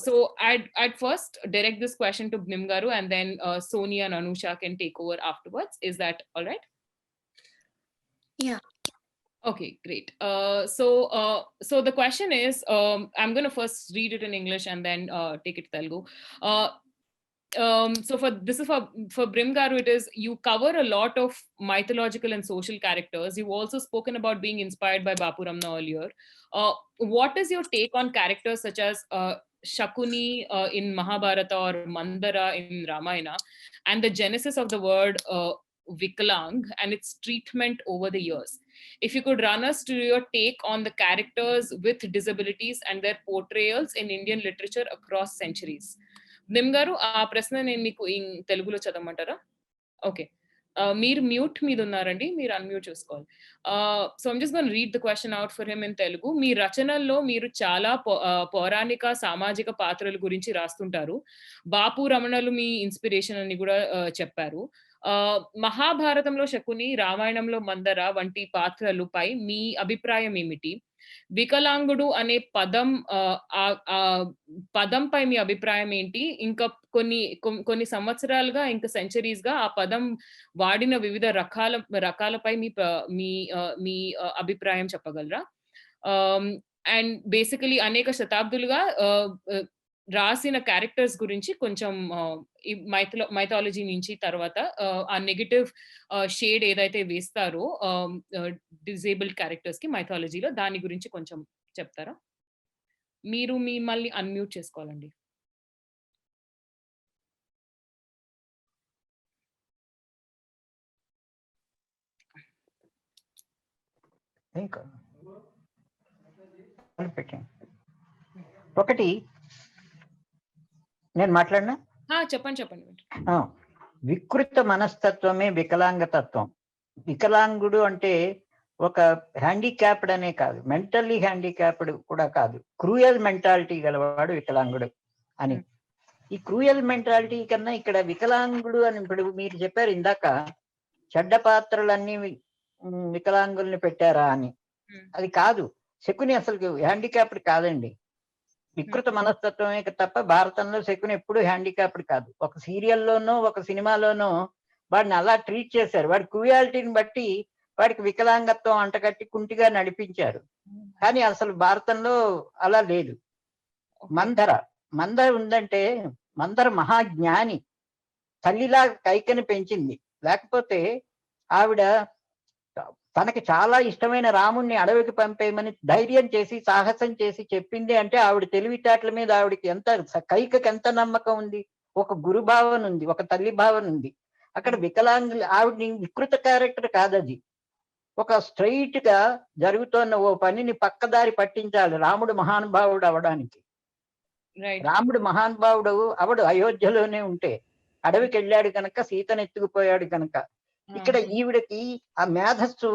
So I'd first direct this question to Nimgaru, and then Sonia and Anusha can take over afterwards. Is that all right? Yeah. Okay, great. So the question is, I'm going to first read it in English and then take it to Telugu. So this is for Brimgaru, it is, you cover a lot of mythological and social characters. You've also spoken about being inspired by Bapu Ramna earlier. What is your take on characters such as Shakuni in Mahabharata or Mandara in Ramayana, and the genesis of the word Vikalang and its treatment over the years? If you could run us through your take on the characters with disabilities and their portrayals in Indian literature across centuries. నిమ్గారు ఆ ప్రశ్న నేను మీకు తెలుగులో చదవమంటారా? Okay. మీరు mute మీద ఉన్నారండి, మీరు unmute చేసుకోవాలి. So I'm just gonna read the question out for him in Telugu. మీ రచనల్లో మీరు చాలా పౌరాణిక సామాజిక పాత్రల గురించి రాస్తుంటారు. బాపు రమణలు మీ ఇన్స్పిరేషన్ అని కూడా చెప్పారు. మహాభారతంలో శకుని, రామాయణంలో మందర వంటి పాత్రలపై మీ అభిప్రాయం ఏమిటి? వికలాంగుడు అనే పదంపై మీ అభిప్రాయం ఏంటి? ఇంకా కొన్ని సంవత్సరాలుగా, ఇంకా సెంచరీస్ గా ఆ పదం వాడిన వివిధ రకాలపై మీ అభిప్రాయం చెప్పగలరా? అండ్ బేసికలీ అనేక శతాబ్దులుగా రాసిన క్యారెక్టర్స్ గురించి కొంచెం మైథాలజీ నుంచి తర్వాత ఆ నెగటివ్ షేడ్ ఏదైతే వేస్తారో డిజేబుల్డ్ క్యారెక్టర్స్ కి మైథాలజీలో, దాని గురించి కొంచెం చెప్తారా? మీరు మిమ్మల్ని అన్మ్యూట్ చేసుకోవాలండి. ఒకటి నేను మాట్లాడినా? చెప్పండి. వికృత మనస్తత్వమే వికలాంగతత్వం. వికలాంగుడు అంటే ఒక హ్యాండిక్యాప్డ్ అనే కాదు, మెంటల్లీ హ్యాండిక్యాప్డ్ కూడా కాదు, క్రూయల్ మెంటాలిటీ గలవాడు వికలాంగుడు అని. ఈ క్రూయల్ మెంటాలిటీ కన్నా ఇక్కడ వికలాంగుడు అని ఇప్పుడు మీరు చెప్పారు ఇందాక, చెడ్డ పాత్రలన్నీ వికలాంగుల్ని పెట్టారా అని. అది కాదు. శకుని అసలు హ్యాండిక్యాప్డ్ కాదండి, వికృత మనస్తత్వమే తప్ప భారతంలో శకుని ఎప్పుడు హ్యాండిక్యాప్డ్ కాదు. ఒక సీరియల్లోనో ఒక సినిమాలోనో వాడిని అలా ట్రీట్ చేశారు. వాడి క్రూయాలిటీని బట్టి వాడికి వికలాంగత్వం అంటగట్టి కుంటిగా నడిపించారు. కానీ అసలు భారతంలో అలా లేదు. మందర ఉందంటే మందర మహాజ్ఞాని, తల్లిలా కైకని పెంచింది. లేకపోతే ఆవిడ తనకి చాలా ఇష్టమైన రాముణ్ణి అడవికి పంపేయమని ధైర్యం చేసి సాహసం చేసి చెప్పింది అంటే ఆవిడ తెలివితేటల మీద ఆవిడకి కైకకి ఎంత నమ్మకం ఉంది. ఒక గురు భావన ఉంది, ఒక తల్లి భావన ఉంది. అక్కడ వికలాంగులు ఆవిడ వికృత క్యారెక్టర్ కాదది. ఒక స్ట్రైట్ గా జరుగుతున్న ఓ పనిని పక్కదారి పట్టించాలి రాముడు మహానుభావుడు అవడానికి. రాముడు మహానుభావుడు అవడు అయోధ్యలోనే ఉంటే, అడవికి వెళ్ళాడు కనుక సీతను ఎత్తుకుపోయాడు కనుక. ఇక్కడ ఈవిడకి ఆ మేధస్సు,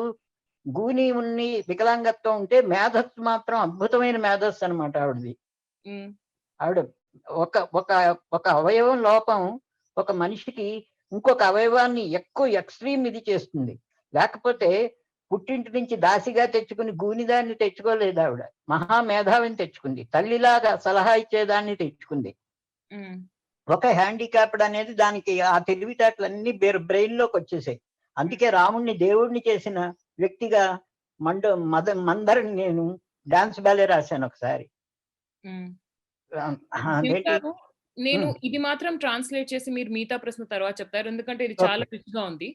గూని ఉన్ని వికలాంగత్వం ఉంటే మేధస్సు మాత్రం అద్భుతమైన మేధస్సు అనమాట ఆవిడది. ఆవిడ ఒక అవయవం లోపం ఒక మనిషికి ఇంకొక అవయవాన్ని ఎక్కువ ఎక్స్ట్రీమ్ ఇది చేస్తుంది. లేకపోతే పుట్టింటి నుంచి దాసిగా తెచ్చుకుని గూనిదాన్ని తెచ్చుకోలేదు ఆవిడ, మహామేధావిని తెచ్చుకుంది. తల్లిలాగా సలహా ఇచ్చేదాన్ని తెచ్చుకుంది. ఒక హ్యాండిక్యాప్డ్ అనేది దానికి ఆ తెలివితేటలన్నీ బ్రెయిన్ లోకి వచ్చేసాయి. అందుకే రాముణ్ణి దేవుణ్ణి చేసిన వ్యక్తిగా మందరిని నేను డాన్స్ బ్యాలే రాశాను ఒకసారి. నేను ఇది మాత్రం ట్రాన్స్లేట్ చేసి మీరు మిగతా ప్రశ్న తర్వాత చెప్తారు, ఎందుకంటే ఇది చాలా రిచ్ గా ఉంది.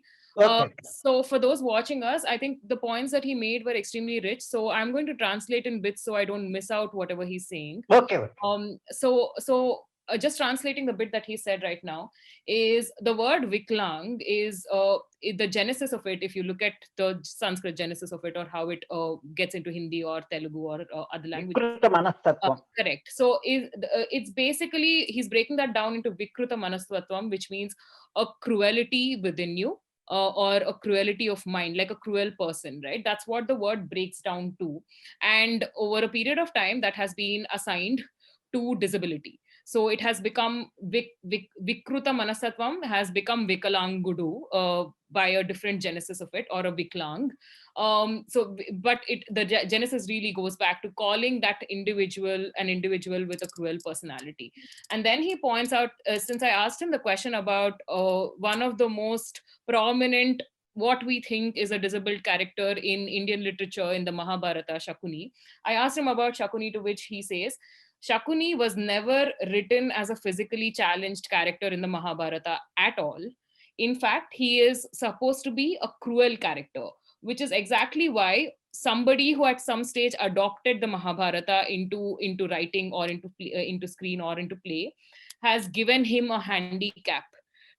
So for those watching us, I think the points that he made were extremely rich. So I'm going to translate in bits so I don't miss out whatever he's saying. Okay. So just translating the bit that he said right now is the word Viklang is the genesis of it. If you look at the Sanskrit genesis of it, or how it gets into Hindi or Telugu or other languages. Correct. So it's basically, he's breaking that down into Vikruta Manastatvam, which means a cruelty within you. Or a cruelty of mind, like a cruel person, right? That's what the word breaks down to. And over a period of time, that has been assigned to disability. So it has become Vikruta Manasatvam has become Vikalangudu by a different genesis of it, or a Viklang. But the genesis really goes back to calling that individual an individual with a cruel personality. And then he points out, since I asked him the question about one of the most prominent, what we think is a disabled character in Indian literature in the Mahabharata, Shakuni, I asked him about Shakuni, to which he says, Shakuni was never written as a physically challenged character in the Mahabharata at all. In fact, he is supposed to be a cruel character, which is exactly why somebody who at some stage adopted the Mahabharata into writing or into screen or into play has given him a handicap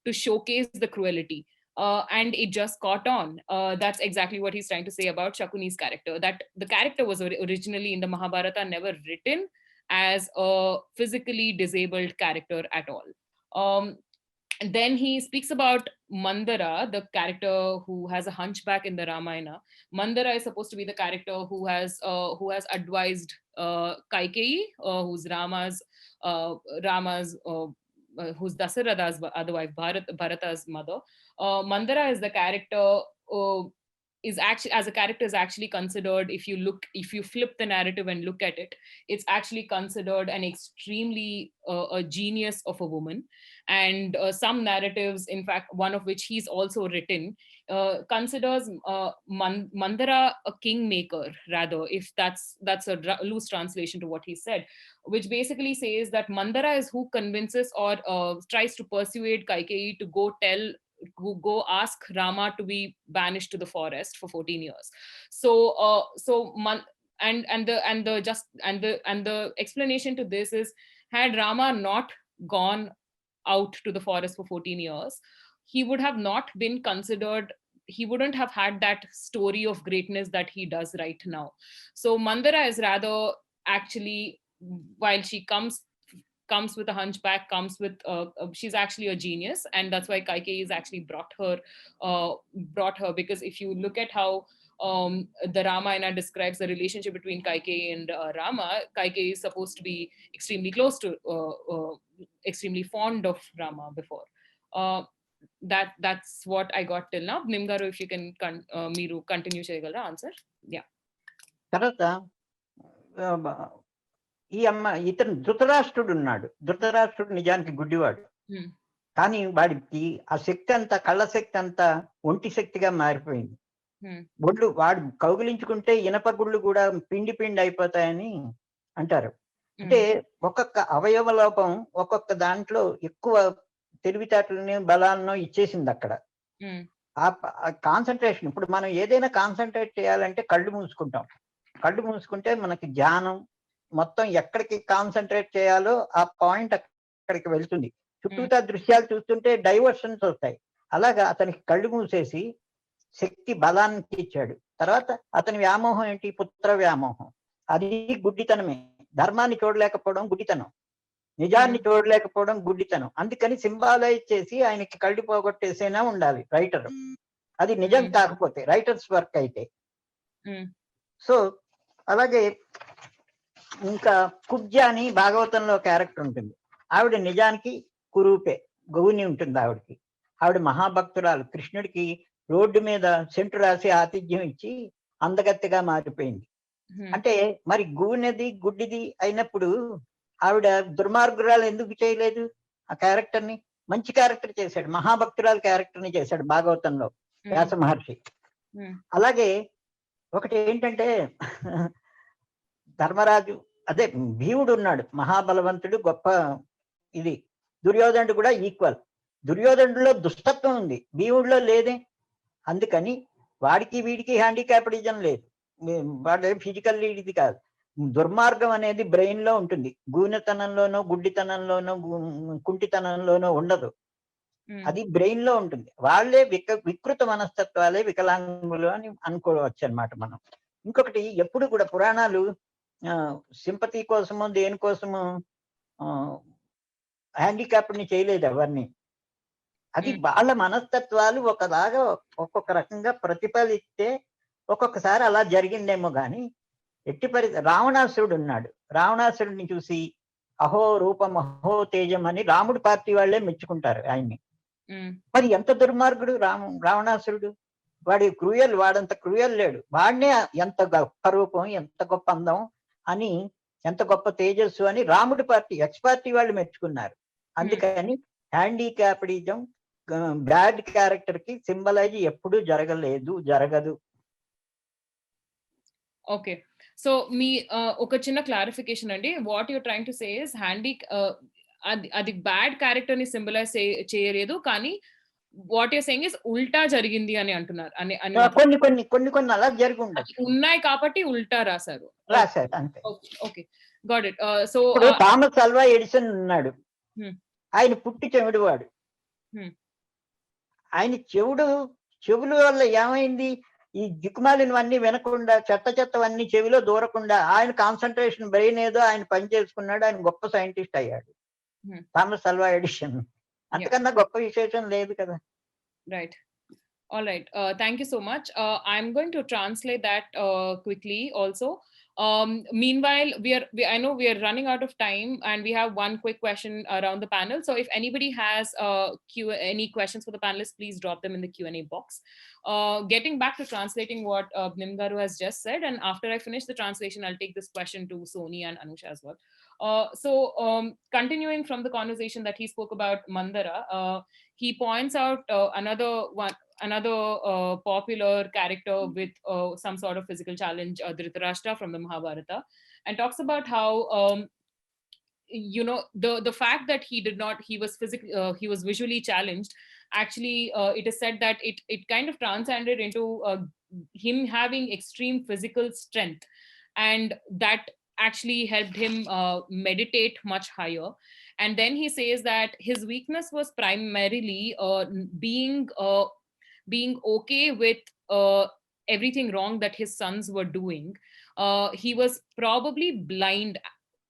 to showcase the cruelty. And it just caught on. That's exactly what he's trying to say about Shakuni's character, that the character was originally in the Mahabharata never written as a physically disabled character at all. Then he speaks about Mandara, the character who has a hunchback in the Ramayana. Mandara is supposed to be the character who has advised Kaikeyi, who's who's Dasarada's other wife, Bharata's mother. Mandara is the character is actually considered, if you flip the narrative and look at it, it's actually considered an extremely a genius of a woman. And some narratives, in fact one of which he's also written, considers Mandara a kingmaker, rather, if that's a loose translation to what he said, which basically says that Mandara is who convinces or tries to persuade Kaikeyi to go ask Rama to be banished to the forest for 14 years. The explanation to this is, had Rama not gone out to the forest for 14 years, he would have not been considered, he wouldn't have had that story of greatness that he does right now. So Mandara is rather, actually, while she comes with a hunchback, she's actually a genius, and that's why Kaikeyi has actually brought her, because if you look at how the Ramayana describes the relationship between Kaikeyi and Rama, Kaikeyi is supposed to be extremely close to, extremely fond of Rama before. That's what I got till now. Nimgaru, if you can, Meeru continue చేయగలరా answer? Yeah. తర్వాత ఇతను ధృతరాష్ట్రుడు ఉన్నాడు. ధృతరాష్ట్రుడు నిజానికి గుడ్డివాడు, కానీ వాడికి ఆ శక్తి అంతా, కళ్ళ శక్తి అంతా ఒంటి శక్తిగా మారిపోయింది. గుళ్ళు వాడు కౌగిలించుకుంటే ఇనప గుళ్ళు కూడా పిండి అయిపోతాయని అంటారు. అంటే ఒక్కొక్క అవయవ లోపం ఒక్కొక్క దాంట్లో ఎక్కువ తెలివితేటలని బలాలను ఇచ్చేసింది అక్కడ. ఆ కాన్సన్ట్రేషన్, ఇప్పుడు మనం ఏదైనా కాన్సన్ట్రేట్ చేయాలంటే కళ్ళు మూసుకుంటే మనకి ధ్యానం మొత్తం ఎక్కడికి కాన్సన్ట్రేట్ చేయాలో ఆ పాయింట్ అక్కడికి వెళ్తుంది. చుట్టూతా దృశ్యాలు చూస్తుంటే డైవర్షన్స్ వస్తాయి. అలాగా అతనికి కళ్ళు మూసేసి శక్తి బలానికి ఇచ్చాడు. తర్వాత అతని వ్యామోహం ఏంటి? పుత్ర వ్యామోహం. అది గుడ్డితనమే. ధర్మాన్ని చూడలేకపోవడం గుడ్డితనం, నిజాన్ని చూడలేకపోవడం గుడ్డితనం. అందుకని సింబాలైజ్ చేసి ఆయనకి కళ్ళు పోగొట్టేసేనా ఉండాలి రైటర్. అది నిజం కాకపోతే, రైటర్స్ వర్క్ అయితే. సో అలాగే ఇంకా కుబ్జ అని భాగవతంలో క్యారెక్టర్ ఉంటుంది. ఆవిడ నిజానికి కురూపే, గౌని ఉంటుంది ఆవిడకి. ఆవిడ మహాభక్తురాలు. కృష్ణుడికి రోడ్డు మీద సెంటు రాసి ఆతిథ్యం ఇచ్చి అందగత్తెగా మారిపోయింది. అంటే మరి గూనెది గుడ్డిది అయినప్పుడు ఆవిడ దుర్మార్గురాలు ఎందుకు చేయలేదు? ఆ క్యారెక్టర్ ని మంచి క్యారెక్టర్ చేశాడు, మహాభక్తురాలు క్యారెక్టర్ ని చేశాడు భాగవతంలో వ్యాస మహర్షి. అలాగే ఒకటి ఏంటంటే, ధర్మరాజు, అదే భీముడు ఉన్నాడు, మహాబలవంతుడు, గొప్ప ఇది. దుర్యోధనుడు కూడా ఈక్వల్. దుర్యోధనుడిలో దుష్టత్వం ఉంది, భీముడిలో లేదే. అందుకని వాడికి వీడికి హ్యాండిక్యాపిడిజం లేదు. వాడు ఫిజికల్ ఇది కాదు. దుర్మార్గం అనేది బ్రెయిన్ లో ఉంటుంది, గూనెతనంలోనో గుడ్డితనంలోనో కుంటితనంలోనో ఉండదు. అది బ్రెయిన్ లో ఉంటుంది. వాళ్ళే వికృత మనస్తత్వాలే వికలాంగులు అని అనుకోవచ్చు అన్నమాట మనం. ఇంకొకటి, ఎప్పుడు కూడా పురాణాలు సింపతి కోసమో దేనికోసమో హ్యాండిక్యాప్డ్ ని చేయలేదు ఎవరిని. అది వాళ్ళ మనస్తత్వాలు ఒకలాగా ఒక్కొక్క రకంగా ప్రతిఫలిస్తే ఒక్కొక్కసారి అలా జరిగిందేమో. కానీ రావణాసురుడు ఉన్నాడు. రావణాసురుడిని చూసి అహో రూపం అహో తేజం అని రాముడి పార్టీ వాళ్ళే మెచ్చుకుంటారు ఆయన్ని. Mm. మరి ఎంత దుర్మార్గుడు రావణాసురుడు, వాడి క్రూయల్, వాడంత క్రూయల్ లేడు. వాడినే ఎంత గొప్ప రూపం, ఎంత గొప్ప అందం అని, ఎంత గొప్ప తేజస్సు అని రాముడి పార్టీ, ఎక్స్ పార్టీ వాళ్ళు మెచ్చుకున్నారు. అందుకని హ్యాండిక్యాప్డిజం బ్యాడ్ క్యారెక్టర్ కి సింబలైజ్ ఎప్పుడు జరగదు. Okay. So me oka chinna clarification andi, what you're trying to say is adi bad character ni symbolize cheyaledu, కానీ what you're saying is ulta jarigindi అని అంటున్నారు. కొన్ని అలా జరిగి ఉండొచ్చు. ఉన్నాయి కాబట్టి ఉల్టా రాశారు అంతే. Okay, got it. So Thomas Alva Edison ఉన్నాడు, ఆయన పుట్టి చెవిడు వాడు. ఆయన చెవుల వల్ల ఏమైంది, ఈ దిక్కుమాలినవన్నీ వినకుండా, చెత్తవన్నీ చెవిలో దూరకుండా ఆయన కాన్సన్ట్రేషన్ బ్రెయిన్ ఏదో ఆయన పని చేసుకున్నాడు. ఆయన గొప్ప సైంటిస్ట్ అయ్యాడు, థామస్ అల్వా ఎడిసన్. అంతకన్నా గొప్ప విశేషం లేదు కదా. Right. All right. Thank you so much. I'm going to translate that quickly also. Meanwhile, I know we are running out of time, and we have one quick question around the panel. So if anybody has any questions for the panelists, please drop them in the Q&A box. Getting back to translating what Nimgaru has just said, and after I finish the translation, I'll take this question to Soni and Anusha as well. So continuing from the conversation that he spoke about Mandara, he points out another popular character with some sort of physical challenge, Dhritarashtra from the Mahabharata, and talks about how the fact that he was visually challenged, actually it is said that it kind of transcended into him having extreme physical strength, and that actually helped him meditate much higher. And then he says that his weakness was primarily being okay with everything wrong that his sons were doing. He was probably blind.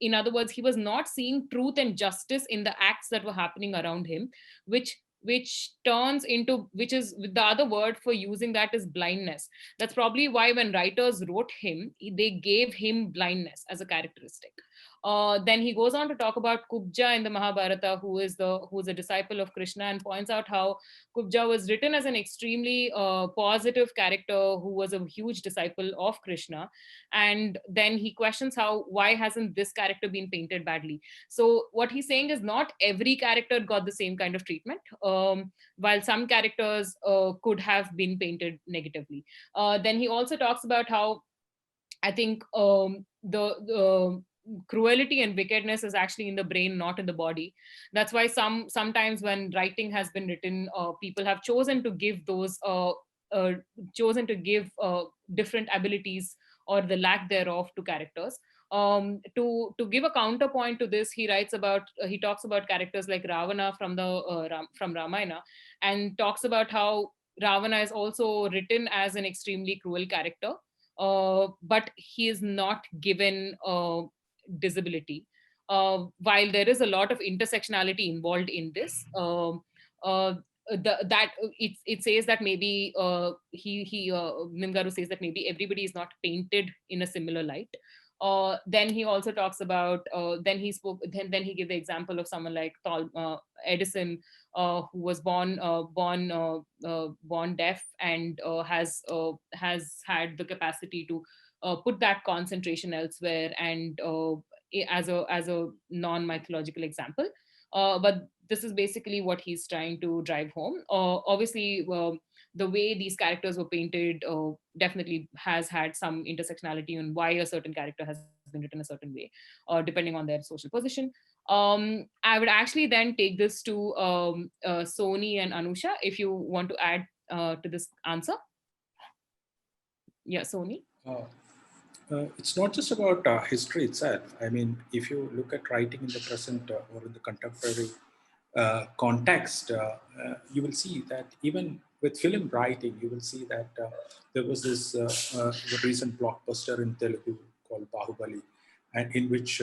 In other words, he was not seeing truth and justice in the acts that were happening around him, which is the other word for using that is blindness. That's probably why when writers wrote him, they gave him blindness as a characteristic. Then he goes on to talk about Kubja in the Mahabharata, who is a disciple of Krishna, and points out how Kubja was written as an extremely positive character who was a huge disciple of Krishna. And then he questions why hasn't this character been painted badly. So what he's saying is not every character got the same kind of treatment, while some characters could have been painted negatively. Then he also talks about how I think the cruelty and wickedness is actually in the brain, not in the body. That's why sometimes when writing has been written, people have chosen to give different abilities or the lack thereof to characters. To give a counterpoint to this, he talks about characters like Ravana from Ramayana, and talks about how Ravana is also written as an extremely cruel character, but he is not given disability. While there is a lot of intersectionality involved in this, it says that maybe Nimgaru says that maybe everybody is not painted in a similar light. Then he also talks about then he gave the example of someone like Edison, who was born deaf and has had the capacity to put that concentration elsewhere, and as a non-mythological example. But this is basically what he's trying to drive home. Obviously, the way these characters were painted definitely has had some intersectionality on why a certain character has been written a certain way, depending on their social position. I would actually then take this to Soni and Anusha, if you want to add to this answer. Yeah, Soni. It's not just about history itself. I mean, if you look at writing in the present or in the contemporary context, you will see that even with film writing, you will see that there was this recent blockbuster in Telugu called Bahubali, and in which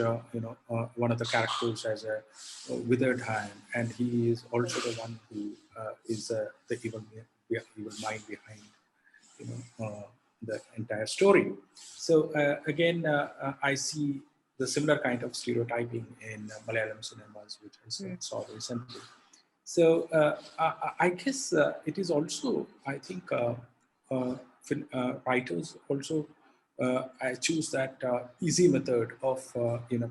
one of the characters has a withered hand, and he is also the one who is the evil mind behind the entire story. So again, I see the similar kind of stereotyping in Malayalam cinemas, which I saw recently. So I guess it is also, I think, writers also I choose that easy method of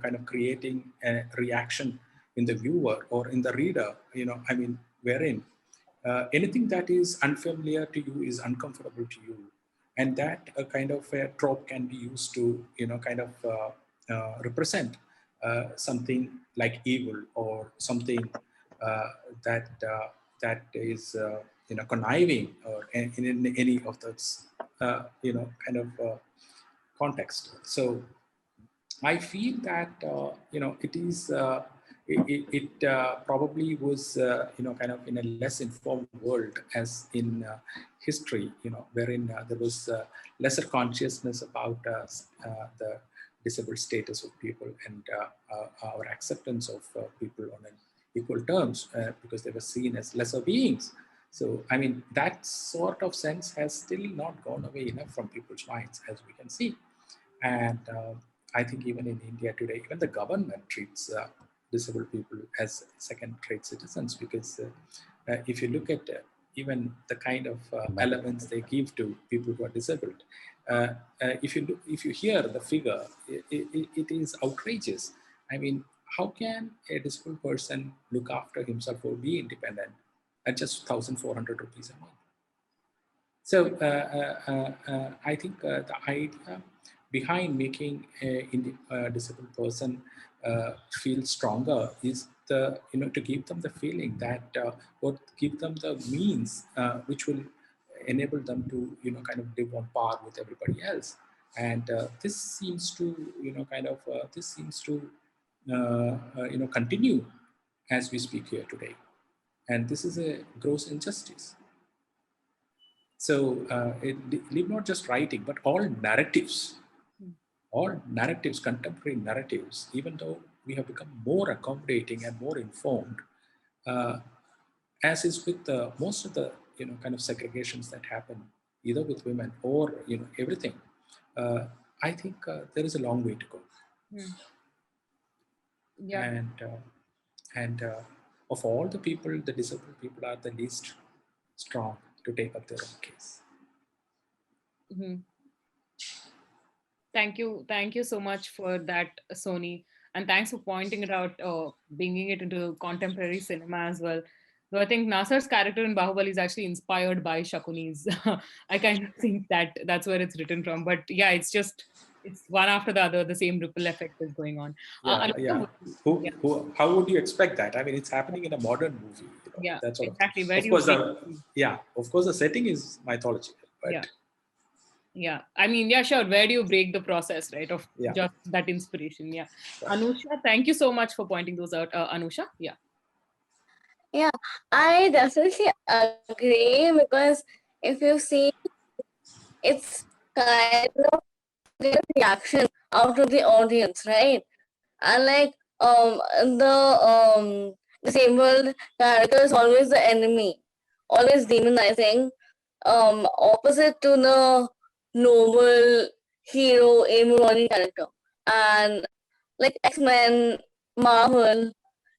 kind of creating a reaction in the viewer or in the reader. I mean, wherein anything that is unfamiliar to you is uncomfortable to you, and that kind of a trope can be used to kind of represent something like evil or something that is conniving or in any of those kind of context. So I feel that it is it probably was kind of in a less informed world as in history, wherein there was lesser consciousness about the disabled status of people and our acceptance of people on an equal terms because they were seen as lesser beings. So I mean, that sort of sense has still not gone away enough from people's minds, as we can see. And I think even in India today, even the government treats disabled people as second-rate citizens, because if you look at even the kind of elements they give to people who are disabled, if you hear the figure, it is outrageous. I mean, how can a disabled person look after himself or be independent at just 1,400 rupees a month? So I think the idea behind making a disabled person feel stronger is to give them the feeling that or give them the means which will enable them to kind of live on par with everybody else. And this seems to continue as we speak here today, and this is a gross injustice. So leave not just writing, but all narratives, contemporary narratives, even though we have become more accommodating and more informed, as is with most of the kind of segregations that happen either with women or everything, I think there is a long way to go. Yeah. And of all the people, the disabled people are the least strong to take up their own case. Thank you so much for that, Sony, and thanks for pointing it out, bringing it into contemporary cinema as well. So I think Nasar's character in Bahubali is actually inspired by Shakuni's. I kind of think that's where it's written from. But yeah, it's one after the other. The same ripple effect is going on. How would you expect that? I mean, it's happening in a modern movie. Yeah, that's exactly. Of course, the setting is mythological. But yeah, I mean, yeah, sure. Where do you break the process, right, of just that inspiration? Yeah. Right. Anusha, thank you so much for pointing those out. Anusha, yeah. Yeah, I definitely agree, because if you see, it's kind of the reaction out of the audience, right? And like the disabled character is always the enemy, always demonizing, opposite to the noble hero Amy Ronnie character. And like X-Men, Marvel,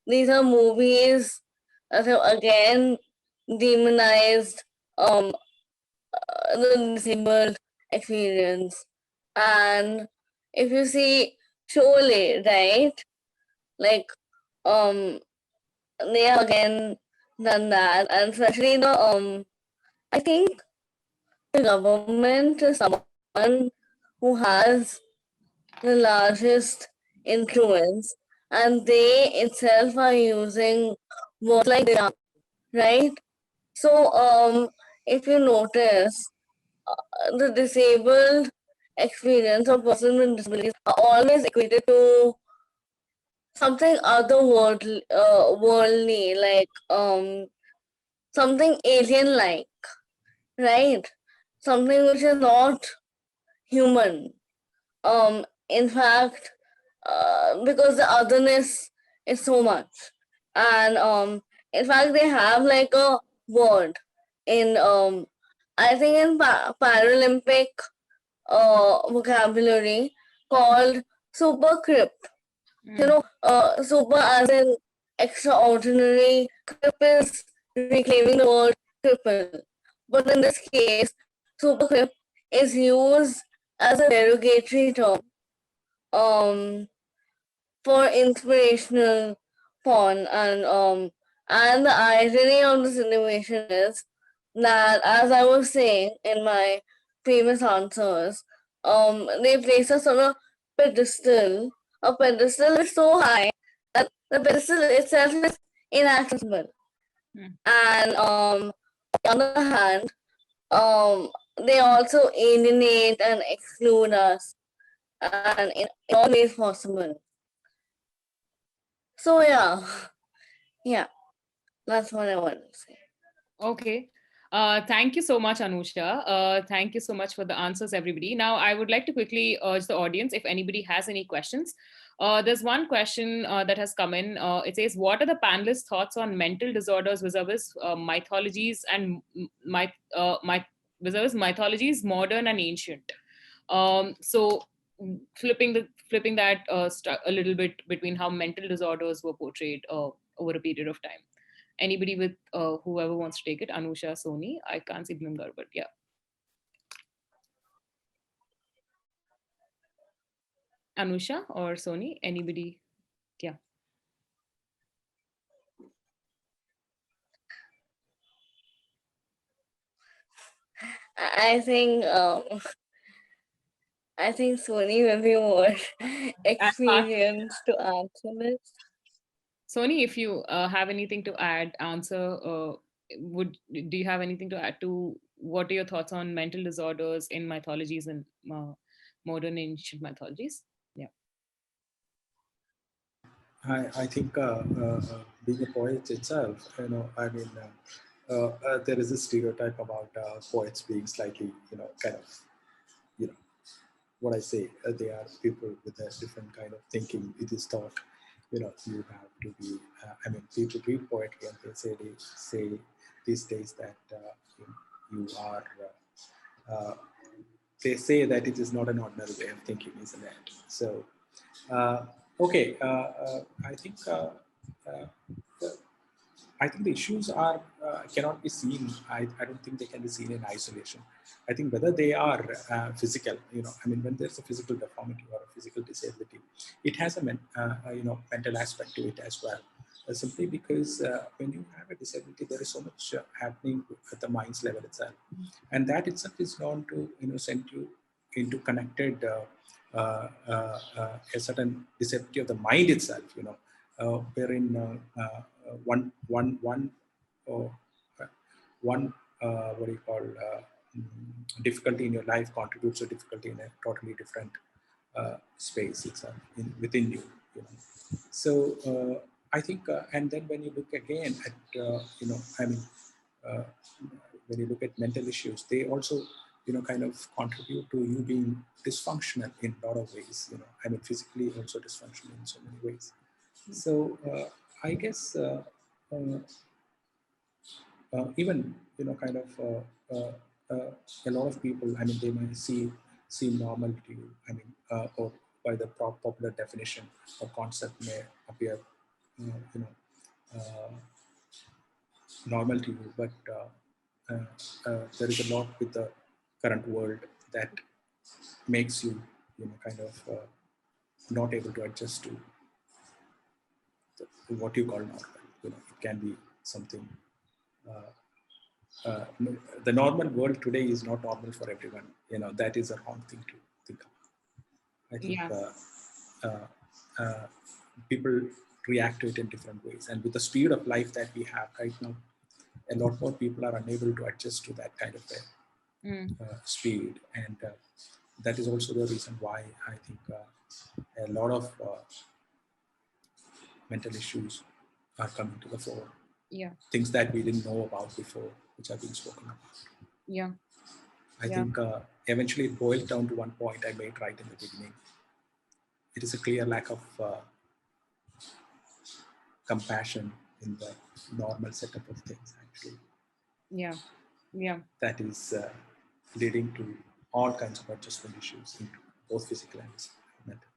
these are movies that have again demonized the disabled experience. And if you see Sholay, right, like they have again done that, and especially the I think the government is someone who has the largest influence, and they itself are using words like they are, right? So if you notice, the disabled experience of person with disabilities are always equated to something otherworldly, like something alien-like, right? Something which is not human. In fact, because the otherness is so much, and in fact they have like a word in I think in Paralympic vocabulary called super crypt. You know, super as in extraordinary. Crypt is reclaiming the word cripple. But in this case, super crypt is used as a derogatory term for inspirational porn, and the irony of the situation is that, as I was saying in my previous answers, they place us on a pedestal. A pedestal is so high that the pedestal itself is inaccessible. And on the other hand, they also alienate and exclude us, and in all ways possible. So yeah, that's what I wanted to say. Okay. Thank you so much, Anusha. Thank you so much for the answers, everybody. Now, I would like to quickly urge the audience, if anybody has any questions. There's one question that has come in. It says, what are the panelists' thoughts on mental disorders vis-a-vis mythologies and vis-a-vis mythologies, modern and ancient? So flipping that a little bit between how mental disorders were portrayed over a period of time. Anybody with whoever wants to take it, Anusha, Sony. I can't see Nimgar, but yeah. Anusha or Sony, anybody? Yeah. I think Sony will be more experienced to answer this. Sony, if you have anything to add, answer. Do you have anything to add to what are your thoughts on mental disorders in mythologies and modern ancient mythologies? Yeah. I think being a poet itself, you know, I mean, there is a stereotype about poets being slightly, you know, kind of, you know, what I say, they are people with a different kind of thinking. It is thought, you know, you have to be, I mean, people read poetry and they say these days that you are, they say that it is not an ordinary way of thinking, isn't it? So, okay, I think the issues are cannot be seen. I don't think they can be seen in isolation. I think whether they are physical, you know, I mean, when there's a physical deformity or a physical disability, it has a you know, mental aspect to it as well. Simply because when you have a disability, there is so much happening at the mind's level itself, and that itself is known to, you know, send you into connected a certain disability of the mind itself, you know, wherein one what do you call difficulty in your life contributes to difficulty in a totally different space itself within you, you know. So I think, and then when you look again at you know, I mean, when you look at mental issues, they also, you know, kind of contribute to you being dysfunctional in a lot of ways, you know, I mean, physically also dysfunctional in so many ways. So I guess even, you know, kind of a lot of people, I mean, they may seem normal to you, I mean, or by the popular definition or concept may appear, you know, normal to you, but there is a lot with the current world that makes you, you know, kind of not able to adjust to what you call normal. You know, it can be something. The normal world today is not normal for everyone. You know, that is a wrong thing to think of. I think people react to it in different ways, and with the speed of life that we have right now, a lot more people are unable to adjust to that kind of speed, and that is also the reason why I think a lot of mental issues are coming to the fore. Yeah. Things that we didn't know about before, which have been spoken about. Yeah. I think eventually it boils down to one point I made right in the beginning. It is a clear lack of compassion in the normal setup of things, actually. Yeah. Yeah. That is leading to all kinds of adjustment issues, both physical and mental.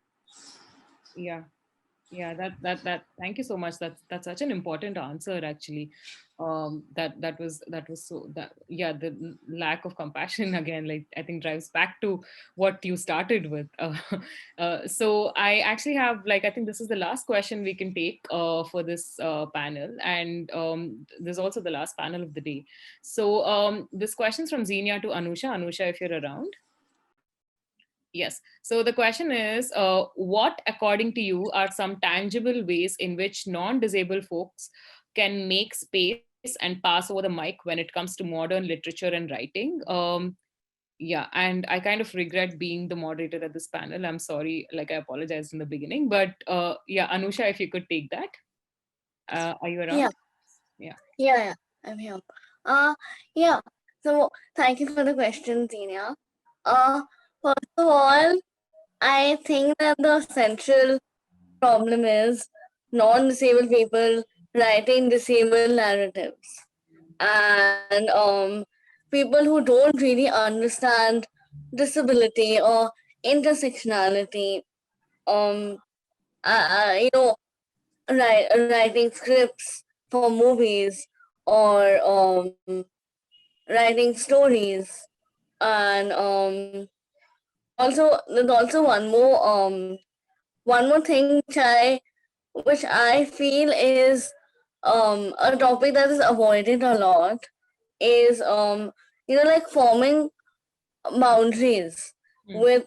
Yeah, that thank you so much. That's such an important answer, actually. That was so that, yeah, the lack of compassion again, like, I think drives back to what you started with. So I actually have, like, I think this is the last question we can take for this panel, and there's also the last panel of the day. So this question's from Xenia to Anusha. Anusha, if you're around. Yes. So the question is, what, according to you, are some tangible ways in which non-disabled folks can make space and pass over the mic when it comes to modern literature and writing? Yeah, and I kind of regret being the moderator at this panel. I'm sorry, like, I apologized in the beginning, but yeah, Anusha, if you could take that. Are you around? Yeah, I'm here. Yeah. So thank you for the question, Tina. First of all, I think that the central problem is non-disabled people writing disabled narratives, and people who don't really understand disability or intersectionality. You know, writing scripts for movies, or writing stories, and also there's also one more thing which I feel is a topic that is avoided a lot, is like forming boundaries with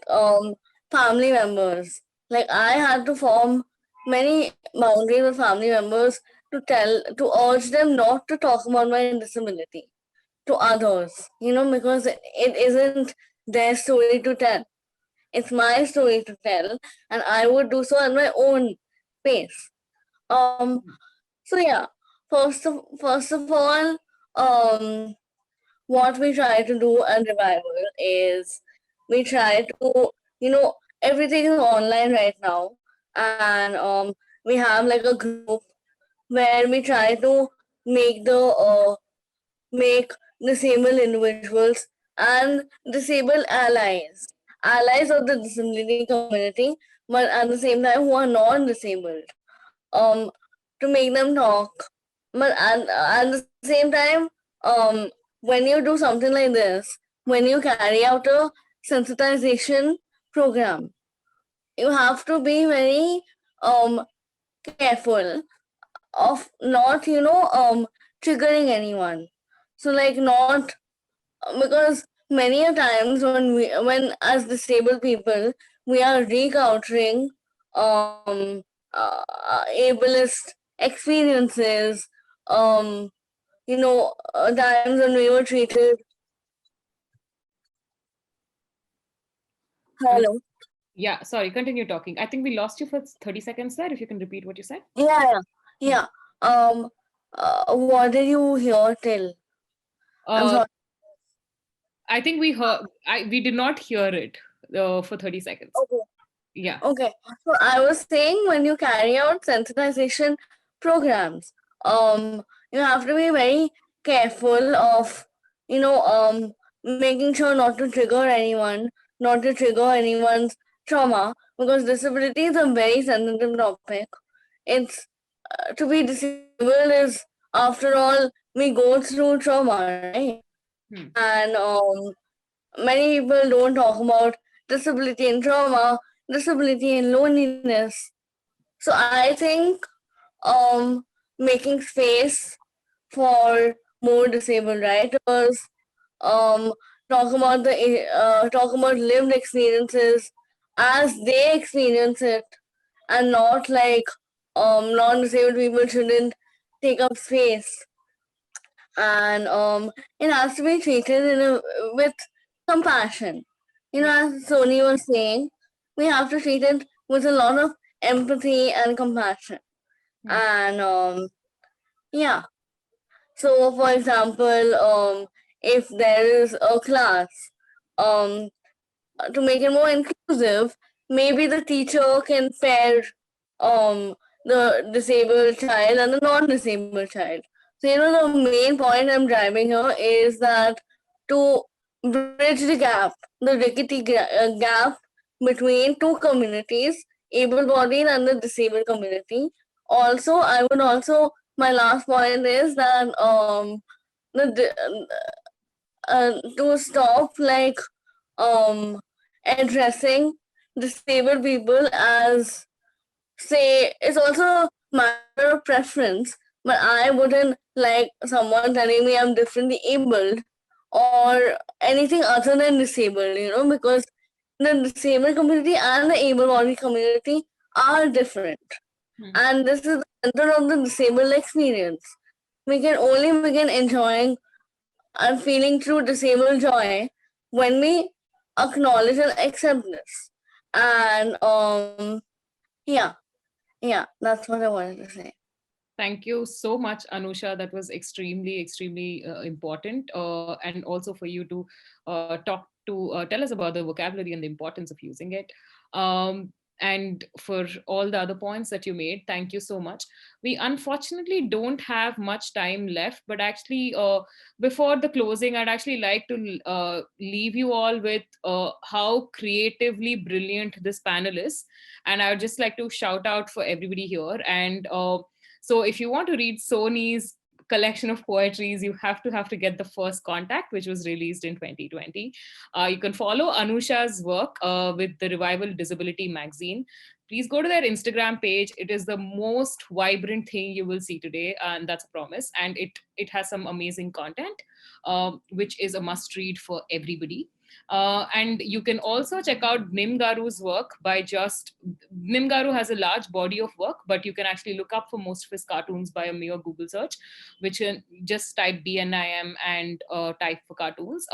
family members. Like, I had to form many boundaries with family members to urge them not to talk about my disability to others, because it isn't their story to tell. It's my story to tell, and I would do so at my own pace. So yeah, first of all, what we try to do at Revival is we try to, everything is online right now, and we have like a group where we try to make disabled individuals and disabled allies of the disability community, but at the same time who are non-disabled, to make them talk. But at the same time, when you do something like this, when you carry out a sensitization program, you have to be very careful of not triggering anyone. So, like, not because many a times when as disabled people we are recountering ableist experiences, times when we were treated. Hello. Yeah, sorry, continue talking. I think we lost you for 30 seconds there. If you can repeat what you said. Yeah. What did you hear till? I'm sorry. I think we did not hear it for 30 seconds. Okay. Yeah. Okay. So I was saying, when you carry out sensitization programs, you have to be very careful of, making sure not to trigger anyone, not to trigger anyone's trauma, because disability is a very sensitive topic. It's to be disabled is, after all, we go through trauma, right? And many people don't talk about disability and trauma, disability and loneliness. So I think making space for more disabled writers, talk about lived experiences as they experience it, and not like non-disabled people shouldn't take up space, and it has to be treated with compassion. As Sony was saying, we have to treat it with a lot of empathy and compassion. And yeah. So, for example, if there is a class, to make it more inclusive, maybe the teacher can pair the disabled child and the non-disabled child. So, the main point I'm driving here is that to bridge the gap, the rickety gap between two communities, able-bodied and the disabled community. Also, I would also, my last point is that to stop like addressing disabled people as, say, it's also a matter of preference, but I wouldn't like someone telling me I'm differently abled or anything other than disabled, you know, because the disabled community and the able-bodied community are different. And this is the center of the disabled experience. We can only begin enjoying and feeling true disabled joy when we acknowledge and accept this. And yeah, that's what I wanted to say. Thank you so much, Anusha. That was extremely important, and also for you to tell us about the vocabulary and the importance of using it. And for all the other points that you made, thank you so much. We unfortunately don't have much time left, but actually, before the closing, I'd actually like to leave you all with how creatively brilliant this panel is. And I would just like to shout out for everybody here. And so if you want to read Sony's collection of poetries, you have to get the First Contact, which was released in 2020. You can follow Anusha's work with the Revival Disability magazine. Please go to their Instagram page. It is the most vibrant thing you will see today, and that's a promise. And it has some amazing content, which is a must read for everybody. And you can also check out Nim Garu's work Nim Garu has a large body of work, but you can actually look up for most of his cartoons by a mere Google search, which can just type BNIM and type for cartoons.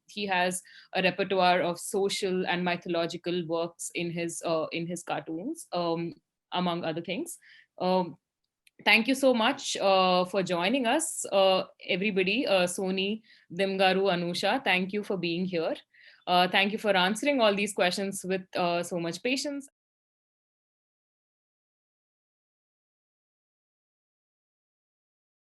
He has a repertoire of social and mythological works in his cartoons, among other things. Thank you so much for joining us, everybody. Sony, Nim Garu, Anusha, thank you for being here. Thank you for answering all these questions with so much patience.